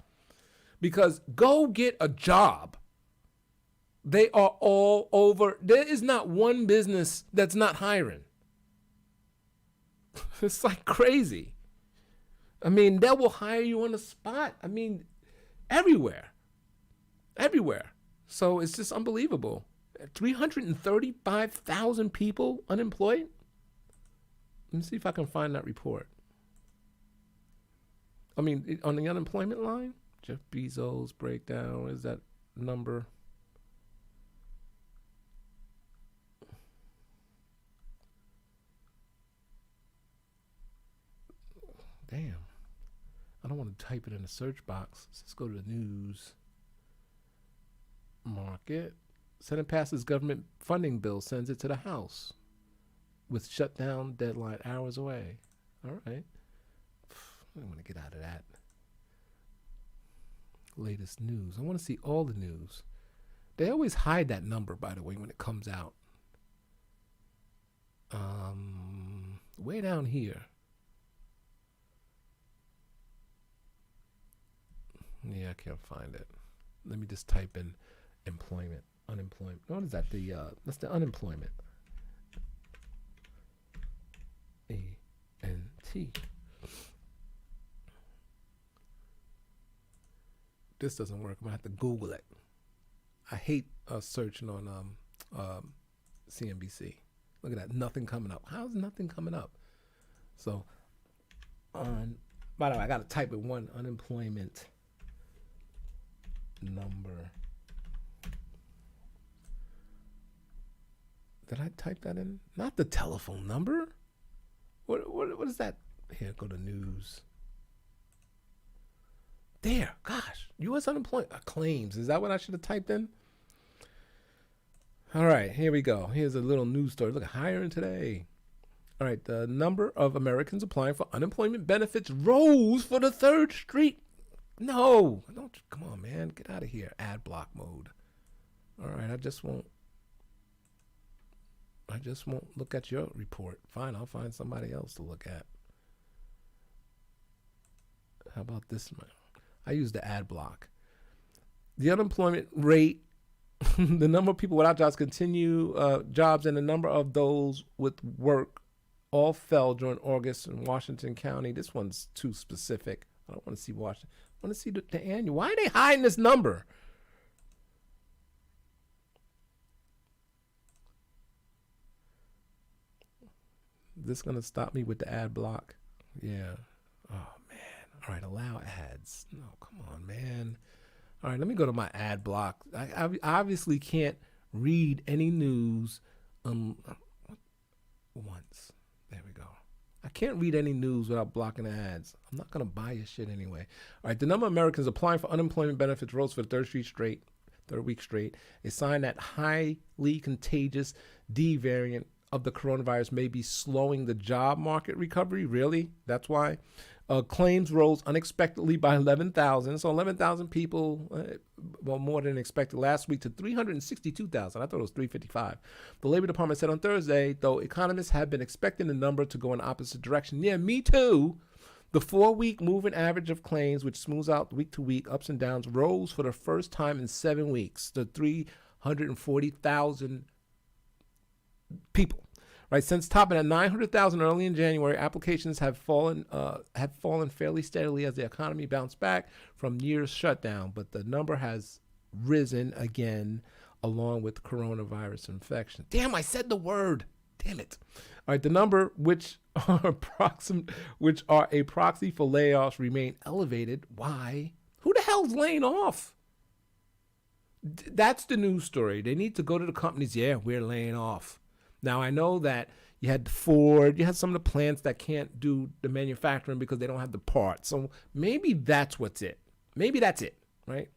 Because go get a job. They are all over. There is not one business that's not hiring. It's like crazy. I mean, they will hire you on the spot. I mean, everywhere. Everywhere. So it's just unbelievable. 335,000 people unemployed? Let me see if I can find that report. I mean, on the unemployment line, Jeff Bezos breakdown, what is that number? Damn. I don't want to type it in the search box. Let's just go to the news. Market. Senate passes government funding bill, sends it to the House with shutdown deadline hours away. All right. I want to get out of that. Latest news. I want to see all the news. They always hide that number, by the way, when it comes out. Way down here. Yeah, I can't find it. Let me just type in employment, unemployment. What is that? That's the unemployment. A-N-T. This doesn't work. I'm gonna have to Google it. I hate searching on CNBC. Look at that, nothing coming up. How's nothing coming up? So, by the way, I gotta type in one unemployment number. Did I type that in? Not the telephone number. What is that? Here, go to news. There, gosh, U.S. unemployment claims. Is that what I should have typed in? All right, here we go. Here's a little news story. Look, hiring today. All right, the number of Americans applying for unemployment benefits rose for the third street. No, don't. Come on, man, get out of here. Ad block mode. All right, I just won't look at your report. Fine, I'll find somebody else to look at. How about this one? I use the ad block. The unemployment rate, the number of people without jobs jobs, and the number of those with work all fell during August in Washington County. This one's too specific. I don't want to see Washington. I want to see the annual. Why are they hiding this number? This going to stop me with the ad block? Yeah. Oh, man. All right, allow ads. No, come on, man. All right, let me go to my ad block. I obviously can't read any news once. There we go. I can't read any news without blocking the ads. I'm not going to buy your shit anyway. All right, the number of Americans applying for unemployment benefits rose for the third week straight. A sign that highly contagious D variant of the coronavirus may be slowing the job market recovery. Really? That's why? Claims rose unexpectedly by 11,000. So 11,000 people, more than expected last week, to 362,000. I thought it was 355. The Labor Department said on Thursday, though economists have been expecting the number to go in the opposite direction. Yeah, me too. The 4-week moving average of claims, which smooths out week to week ups and downs, rose for the first time in 7 weeks to 340,000 people. Right, since topping at 900,000 early in January, applications have fallen fairly steadily as the economy bounced back from years shutdown. But the number has risen again, along with coronavirus infection. Damn, I said the word. Damn it! All right, the number, which are a proxy for layoffs, remain elevated. Why? Who the hell's laying off? That's the news story. They need to go to the companies. Yeah, we're laying off. Now, I know that, You had Ford. You had some of the plants that can't do the manufacturing because they don't have the parts. So maybe that's what's it. Maybe that's it, right?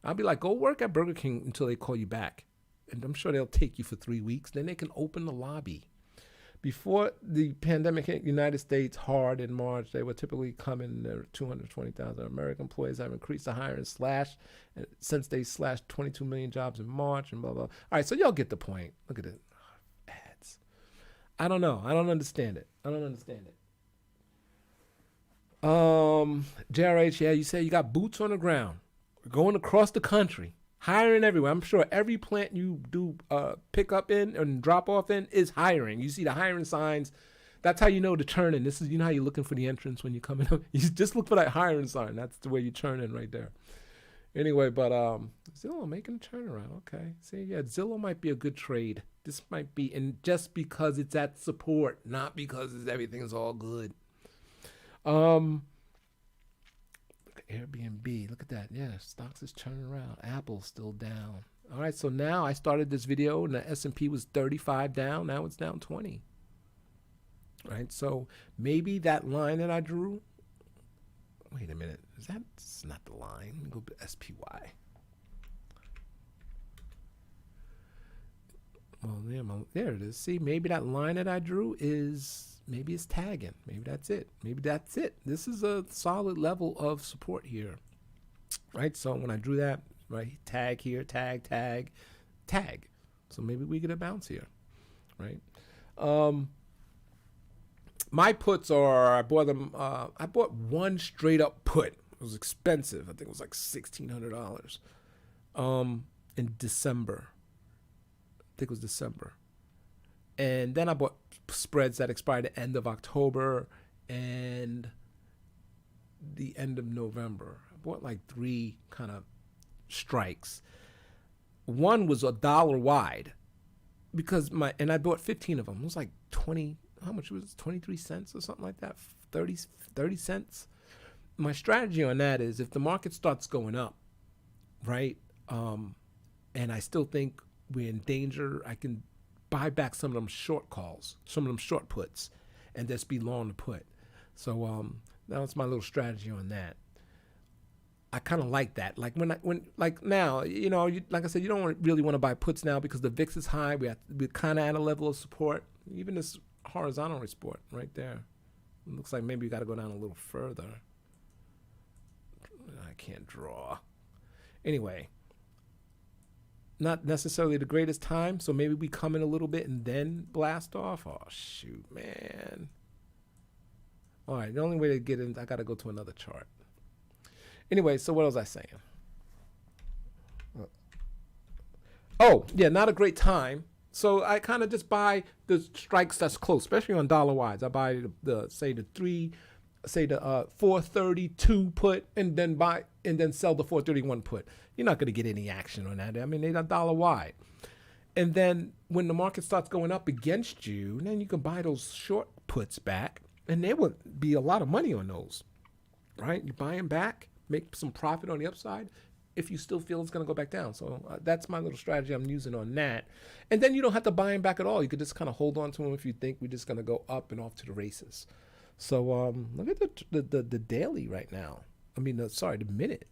I'll be like, go work at Burger King until they call you back. And I'm sure they'll take you for 3 weeks. Then they can open the lobby. Before the pandemic hit the United States hard in March, they were typically coming. There were 220,000 American employees have increased the hiring since they slashed 22 million jobs in March and blah, blah. All right, so y'all get the point. Look at it. Ads. I don't know. I don't understand it. JRH, yeah, you say you got boots on the ground. We're going across the country. Hiring everywhere. I'm sure every plant you do pick up in and drop off in is hiring. You see the hiring signs. That's how you know to turn in. This is, you know how you're looking for the entrance when you're coming up. You just look for that hiring sign. That's the way you turn in right there. Anyway, but Zillow making a turnaround. Okay. See, yeah, Zillow might be a good trade. This might be, and just because it's at support, not because everything's all good. Airbnb, look at that. Yeah, stocks is turning around. Apple's still down. All right, so now I started this video and the S&P was 35 down. Now it's down 20. All right, so maybe that line that I drew. Wait a minute. It's not the line. Let me go to SPY. Well, there it is. See, maybe that line that I drew maybe it's tagging. Maybe that's it. This is a solid level of support here, right? So when I drew that, right, tag here, tag. So maybe we get a bounce here, right? My puts are, I bought them. I bought one straight up put. It was expensive. I think it was like $1,600. In December. And then I bought spreads that expired at the end of October and the end of November. I bought like 3 kind of strikes. One was $1 wide because and I bought 15 of them. It was like 20, how much was it? 23 cents or something like that? 30 cents. My strategy on that is if the market starts going up, right? And I still think we're in danger, I can buy back some of them short calls, some of them short puts, and just be long to put. So that was my little strategy on that. I kind of like that. Like like now, you know, like I said, you don't really want to buy puts now because the VIX is high. We're kind of at a level of support. Even this horizontal support right there. It looks like maybe you got to go down a little further. I can't draw. Anyway. Not necessarily the greatest time, so maybe we come in a little bit and then blast off. Oh, shoot, man. All right, the only way to get in, I got to go to another chart. Anyway, so what was I saying? Oh, yeah, not a great time. So I kind of just buy the strikes that's close, especially on dollar wides. I buy the 432 put and then sell the 431 put. You're not going to get any action on that. I mean, they're $1 wide. And then when the market starts going up against you, then you can buy those short puts back, and there would be a lot of money on those, right? You buy them back, make some profit on the upside if you still feel it's going to go back down. So that's my little strategy I'm using on that. And then you don't have to buy them back at all. You could just kind of hold on to them if you think we're just going to go up and off to the races. So look at the daily right now. I mean, the minute.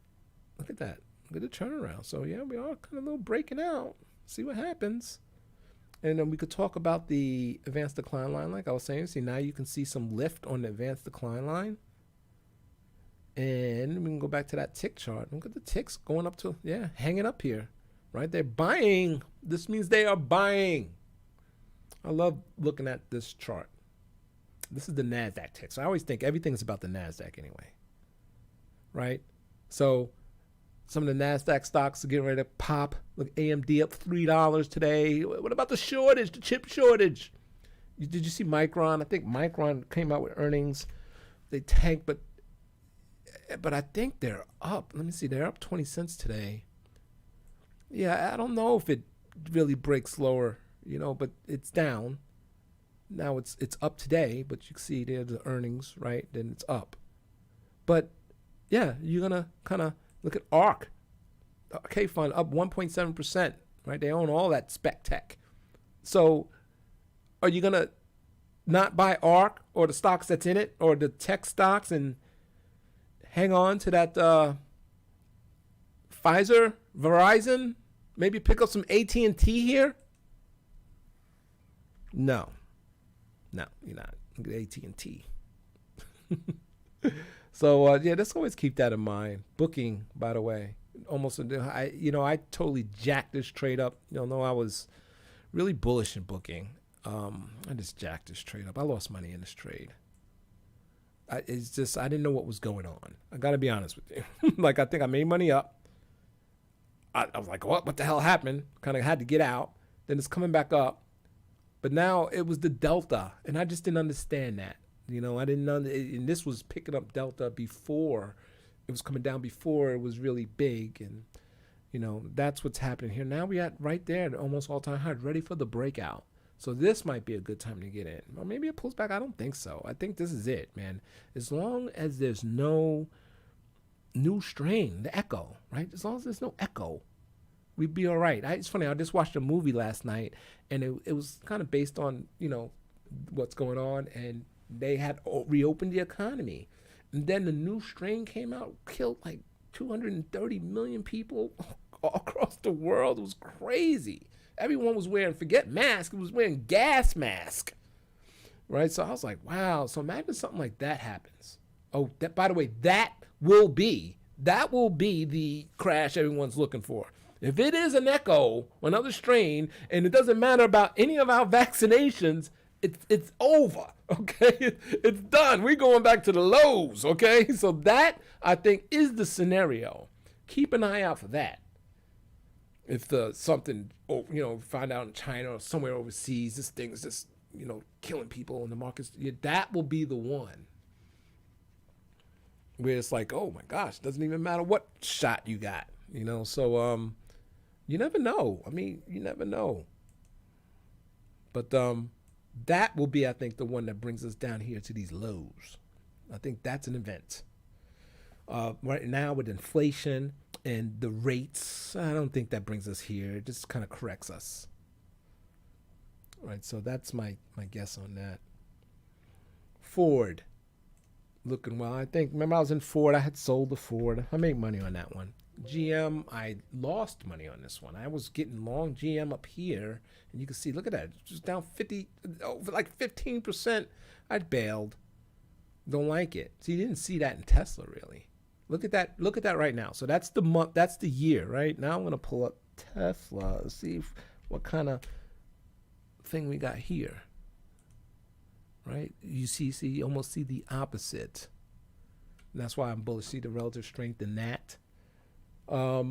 Look at that. Look at the turnaround. So yeah, we are kind of a little breaking out. See what happens. And then we could talk about the advanced decline line, like I was saying. See, now you can see some lift on the advanced decline line. And we can go back to that tick chart. Look at the ticks going up to, yeah, hanging up here. Right? They're buying. This means they are buying. I love looking at this chart. This is the NASDAQ tick. So I always think everything is about the NASDAQ anyway. Right? So some of the NASDAQ stocks are getting ready to pop. Look, AMD up $3 today. What about the shortage, the chip shortage? Did you see Micron? I think Micron came out with earnings. They tanked, but I think they're up. Let me see. They're up 20 cents today. Yeah, I don't know if it really breaks lower, you know, but it's down. Now it's up today, but you can see there's the earnings, right? Then it's up. But yeah, you're gonna kind of look at ARK. Okay, fund up 1.7%, right? They own all that spec tech. So Are you going to not buy ARK or the stocks that's in it or the tech stocks and hang on to that Pfizer, Verizon, maybe pick up some AT&T here? No, you're not. Look at AT&T. So yeah, let's always keep that in mind. Booking, by the way, almost I totally jacked this trade up. I was really bullish in Booking. I just jacked this trade up. I lost money in this trade. I didn't know what was going on. I got to be honest with you. Like, I think I made money up. I was like, what the hell happened? Kind of had to get out. Then it's coming back up. But now it was the delta, and I just didn't understand that. I didn't and this was picking up delta before it was coming down, before it was really big, and that's what's happening here. Now we at right there at almost all-time high, ready for the breakout. So this might be a good time to get in, or maybe it pulls back. I don't think so. I think this is it, man. As long as there's no new strain, the echo, right? As long as there's no echo, we'd be all right. It's funny. I just watched a movie last night, and it was kind of based on what's going on, and they had reopened the economy. And then the new strain came out, killed like 230 million people all across the world. It was crazy. Everyone was wearing, forget mask, it was wearing gas mask. Right? So I was like, wow. So imagine something like that happens. Oh, by the way, that will be the crash everyone's looking for. If it is an echo, another strain, and it doesn't matter about any of our vaccinations, it's over, okay? It's done. We're going back to the lows, okay? So that, I think, is the scenario. Keep an eye out for that. If something, find out in China or somewhere overseas, this thing is just, killing people in the markets, that will be the one. Where it's like, oh my gosh, doesn't even matter what shot you got, So you never know. I mean, you never know. But that will be, I think, the one that brings us down here to these lows. I think that's an event. Right now with inflation and the rates, I don't think that brings us here. It just kind of corrects us. Right, so that's my guess on that. Ford, looking well. I think, remember I was in Ford. I had sold the Ford. I made money on that one. GM, I lost money on this one. I was getting long GM up here, and you can see, look at that, it's just down 15%. I bailed. Don't like it. So you didn't see that in Tesla, really. Look at that right now. So that's the month, that's the year, right? Now I'm gonna pull up Tesla, see what kind of thing we got here. Right? You almost see the opposite. And that's why I'm bullish. See the relative strength in that. Up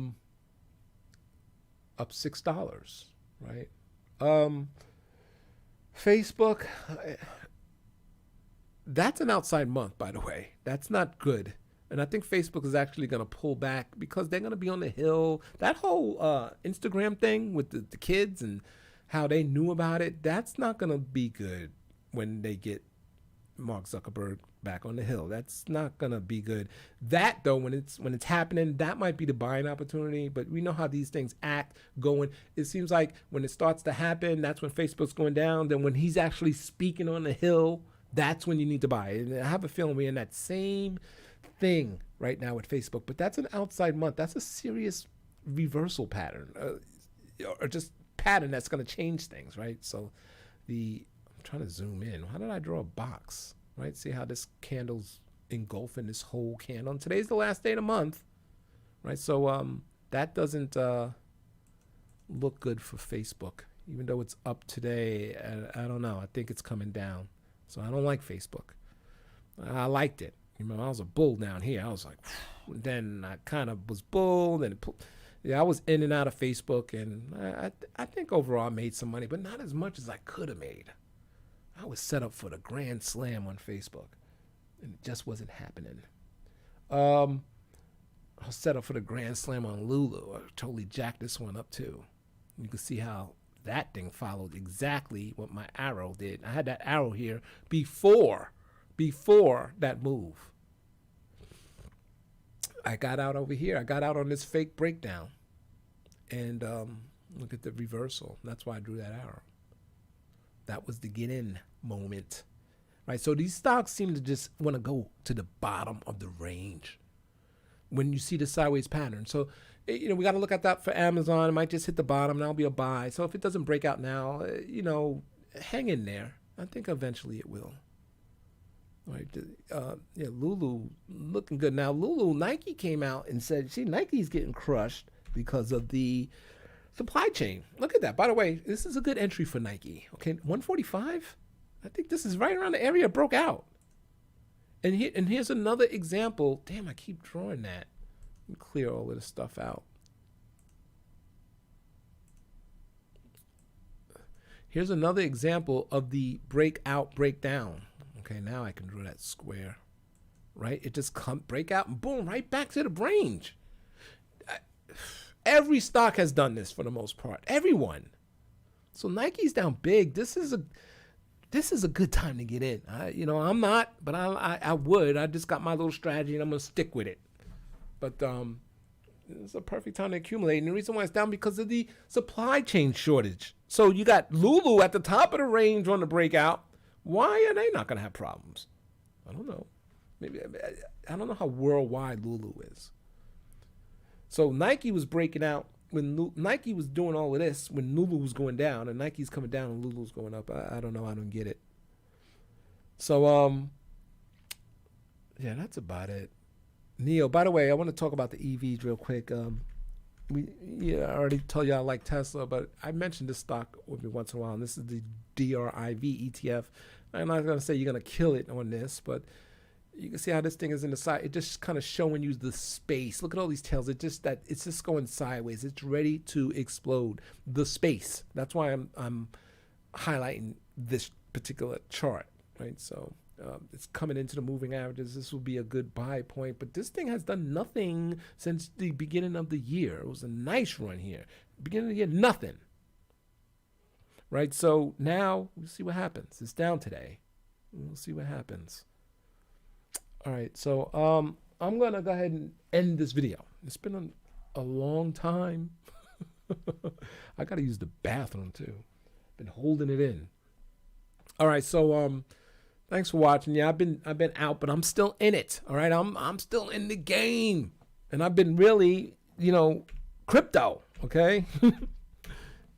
$6, right? Facebook, that's an outside month, by the way. That's not good. And I think Facebook is actually going to pull back because they're going to be on the hill. That whole Instagram thing with the kids and how they knew about it, that's not going to be good when they get Mark Zuckerberg back on the hill. That's not gonna be good. That though, when it's happening, that might be the buying opportunity. But we know how these things act going. It seems like when it starts to happen, that's when Facebook's going down. Then when he's actually speaking on the hill, that's when you need to buy. And I have a feeling we're in that same thing right now with Facebook. But that's an outside month. That's a serious reversal pattern, or just pattern that's gonna change things, right? So I'm trying to zoom in. How did I draw a box? Right? See how this candle's engulfing this whole candle. And today's the last day of the month. Right? So that doesn't look good for Facebook. Even though it's up today, I don't know. I think it's coming down. So I don't like Facebook. I liked it. I was a bull down here. I was like, phew. Then I kind of was bull. Then I was in and out of Facebook. And I think overall I made some money, but not as much as I could have made. I was set up for the grand slam on Facebook, and it just wasn't happening. I was set up for the grand slam on Lulu. I totally jacked this one up too. You can see how that thing followed exactly what my arrow did. I had that arrow here before that move. I got out over here. I got out on this fake breakdown, and look at the reversal. That's why I drew that arrow. That was the get in moment, right? So these stocks seem to just want to go to the bottom of the range when you see the sideways pattern. So, we got to look at that for Amazon. It might just hit the bottom, and that'll be a buy. So if it doesn't break out now, hang in there. I think eventually it will. All right. Lulu looking good. Now, Nike came out and said, see, Nike's getting crushed because of the supply chain. Look at that. By the way, this is a good entry for Nike. Okay, 145. I think this is right around the area it broke out. And here's another example. Damn, I keep drawing that. Let me clear all of this stuff out. Here's another example of the breakout, breakdown. Okay, now I can draw that square. Right? It just break out and boom, right back to the range. Every stock has done this for the most part. Everyone. So Nike's down big. This is a good time to get in. I'm not, but I would. I just got my little strategy and I'm gonna stick with it. But it's a perfect time to accumulate. And the reason why it's down because of the supply chain shortage. So you got Lulu at the top of the range on the breakout. Why are they not gonna have problems? I don't know. Maybe I don't know how worldwide Lulu is. So Nike was breaking out when Nike was doing all of this when Lulu was going down, and Nike's coming down and Lulu's going up. I don't know. I don't get it. So yeah, that's about it. Neo. By the way, I want to talk about the EVs real quick. I already told you I like Tesla, but I mentioned this stock every once in a while. And this is the DRIV ETF. I'm not gonna say you're gonna kill it on this, but you can see how this thing is in the side. It just kind of showing you the space. Look at all these tails. It's just going sideways. It's ready to explode. The space. That's why I'm highlighting this particular chart, right? So it's coming into the moving averages. This will be a good buy point. But this thing has done nothing since the beginning of the year. It was a nice run here. Beginning of the year, nothing. Right? So now we'll see what happens. It's down today. We'll see what happens. All right, so I'm going to go ahead and end this video. It's been a long time. I got to use the bathroom, too. Been holding it in. All right, so thanks for watching. Yeah, I've been out, but I'm still in it. All right, I'm still in the game. And I've been really, crypto, okay?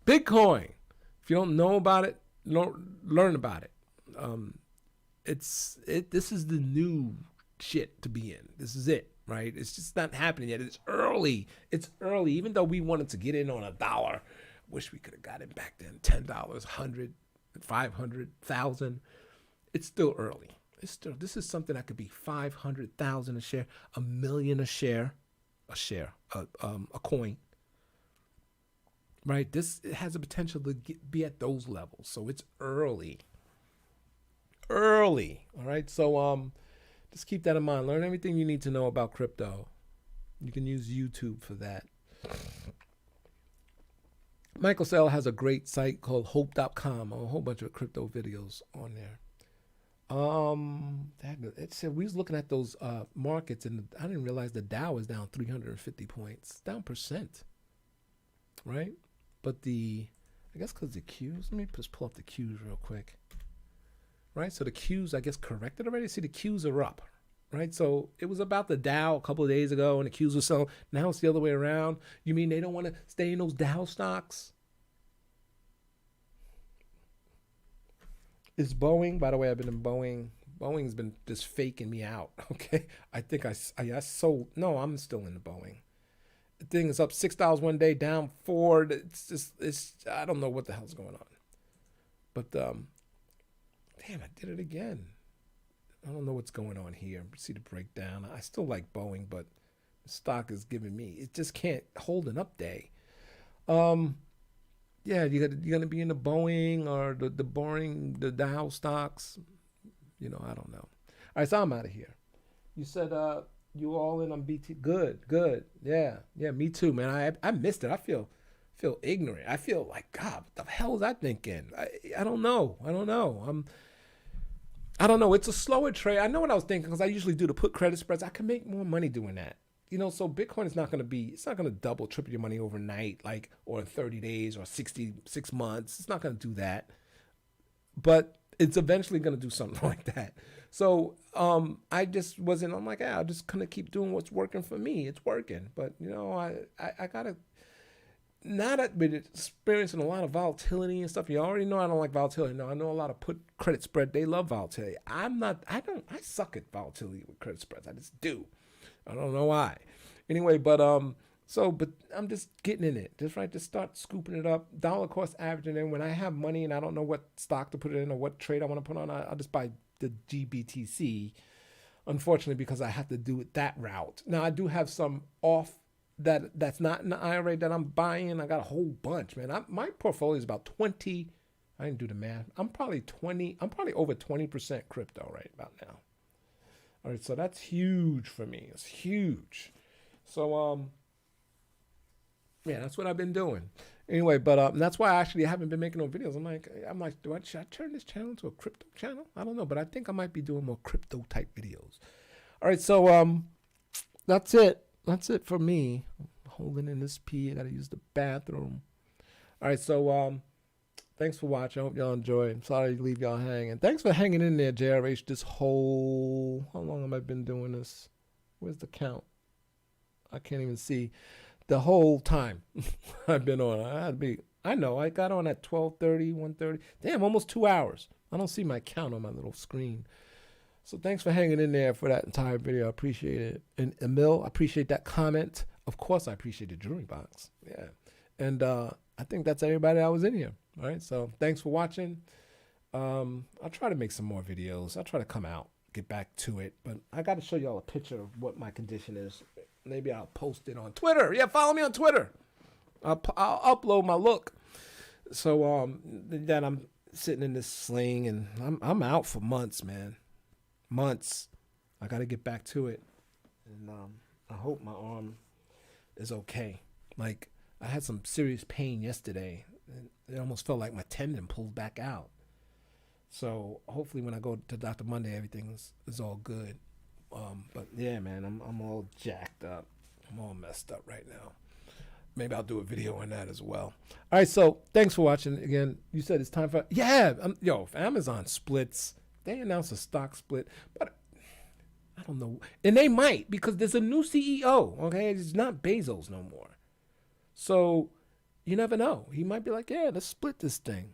Bitcoin. If you don't know about it, learn about it. This is the new shit to be in. This is it, right? It's just not happening yet. It's early. Even though we wanted to get in on $1, wish we could have got it back then. $10, $100, $500, $1,000. It's still early. This is something that could be 500,000 a share, $1 million a share, a coin. Right? It has a potential to be at those levels. So it's early. All right, so just keep that in mind. Learn everything you need to know about crypto. You can use YouTube for that. Michael Saylor has a great site called hope.com, a whole bunch of crypto videos on there. It said we was looking at those markets, and I didn't realize the Dow is down 350 points, down percent, right? But I guess because the Qs, let me just pull up the Qs real quick. Right, so the Qs, I guess, corrected already. See, the Qs are up, right? So it was about the Dow a couple of days ago, and the Qs were selling. Now it's the other way around. You mean they don't want to stay in those Dow stocks? Is Boeing, by the way, I've been in Boeing. Boeing's been just faking me out, okay? I think I sold. No, I'm still in the Boeing. The thing is up $6 one day, down $4. I don't know what the hell's going on. But, damn, I did it again. I don't know what's going on here. See the breakdown. I still like Boeing, but the stock is giving me. It just can't hold an up day. Yeah, you're gonna be in the Boeing or the Dow stocks. I don't know. All right, so I'm out of here. You said you all in on BT. Good. Yeah, me too, man. I missed it. I feel ignorant. I feel like, God, what the hell was I thinking? I don't know. I don't know. It's a slower trade. I know what I was thinking because I usually do the put credit spreads. I can make more money doing that. So Bitcoin is not going to double, triple your money overnight, or in 30 days or 6 months. It's not going to do that. but it's eventually going to do something like that. So I just wasn't, I'm like, I'm just going to keep doing what's working for me. It's working. But, I got to, now that we're experiencing a lot of volatility and stuff, you already know I don't like volatility. Now, I know a lot of put credit spread, they love volatility. I suck at volatility with credit spreads. I just do. I don't know why. Anyway, but I'm just getting in it. Just start scooping it up. Dollar cost averaging in. When I have money and I don't know what stock to put it in or what trade I want to put on, I'll just buy the GBTC. Unfortunately, because I have to do it that route. Now I do have some off that's not in the IRA that I'm buying. I got a whole bunch, man. My portfolio is about 20. I didn't do the math. I'm probably over 20% crypto right about now. All right, so that's huge for me. It's huge. So yeah, that's what I've been doing. Anyway, but that's why I actually haven't been making no videos. I'm like, should I turn this channel into a crypto channel? I don't know, but I think I might be doing more crypto type videos. All right, so that's it. That's it for me. I'm holding in this pee. I gotta use the bathroom. All right, so thanks for watching. I hope y'all enjoy. I'm sorry to leave y'all hanging. Thanks for hanging in there, JRH. How long have I been doing this? Where's the count? I can't even see. The whole time I've been on. I know, I got on at 12:30, 1:30. Damn, almost 2 hours. I don't see my count on my little screen. So thanks for hanging in there for that entire video. I appreciate it. And Emil, I appreciate that comment. Of course, I appreciate the jewelry box. Yeah. And I think that's everybody that was in here. All right. So thanks for watching. I'll try to make some more videos. I'll try to come out, get back to it. But I got to show y'all a picture of what my condition is. Maybe I'll post it on Twitter. Yeah, follow me on Twitter. I'll upload my look. So then I'm sitting in this sling, and I'm out for months, man. Months. I got to get back to it, and I hope my arm is okay. Like, I had some serious pain yesterday. It almost felt like my tendon pulled back out. So hopefully when I go to Dr. Monday, everything is all good. But yeah, man, I'm all jacked up. I'm all messed up right now. Maybe I'll do a video on that as well. All right, so thanks for watching. Again, you said it's time for, if Amazon splits, they announced a stock split, but I don't know. And they might, because there's a new CEO, okay? It's not Bezos no more. So you never know. He might be like, yeah, let's split this thing.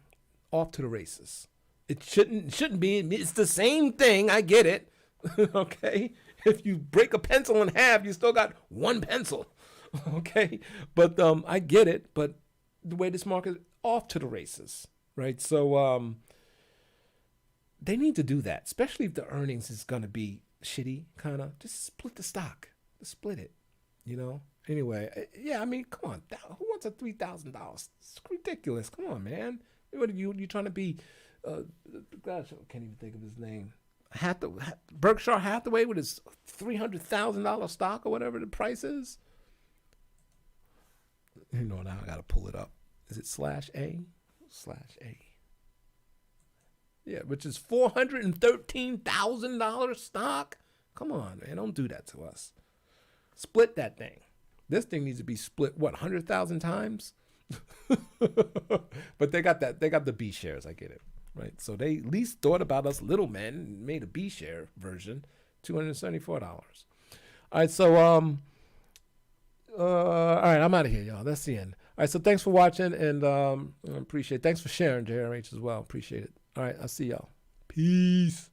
Off to the races. It shouldn't be. It's the same thing. I get it. Okay? If you break a pencil in half, you still got one pencil. Okay? But I get it. But the way this market is, off to the races. Right? So they need to do that, especially if the earnings is going to be shitty, kind of. Just split the stock. Just split it. Anyway, yeah, I mean, come on. Who wants a $3,000? It's ridiculous. Come on, man. What are you trying to be? Gosh, I can't even think of his name. Berkshire Hathaway with his $300,000 stock or whatever the price is. Now I got to pull it up. Is it /A? /A. Yeah, which is $413,000 stock. Come on, man. Don't do that to us. Split that thing. This thing needs to be split, 100,000 times? But they got that. They got the B shares. I get it. Right. So they at least thought about us little men and made a B share version, $274. All right. So, all right. I'm out of here, y'all. That's the end. All right. So thanks for watching, and I appreciate it. Thanks for sharing, JRH, as well. Appreciate it. All right. I'll see y'all. Peace.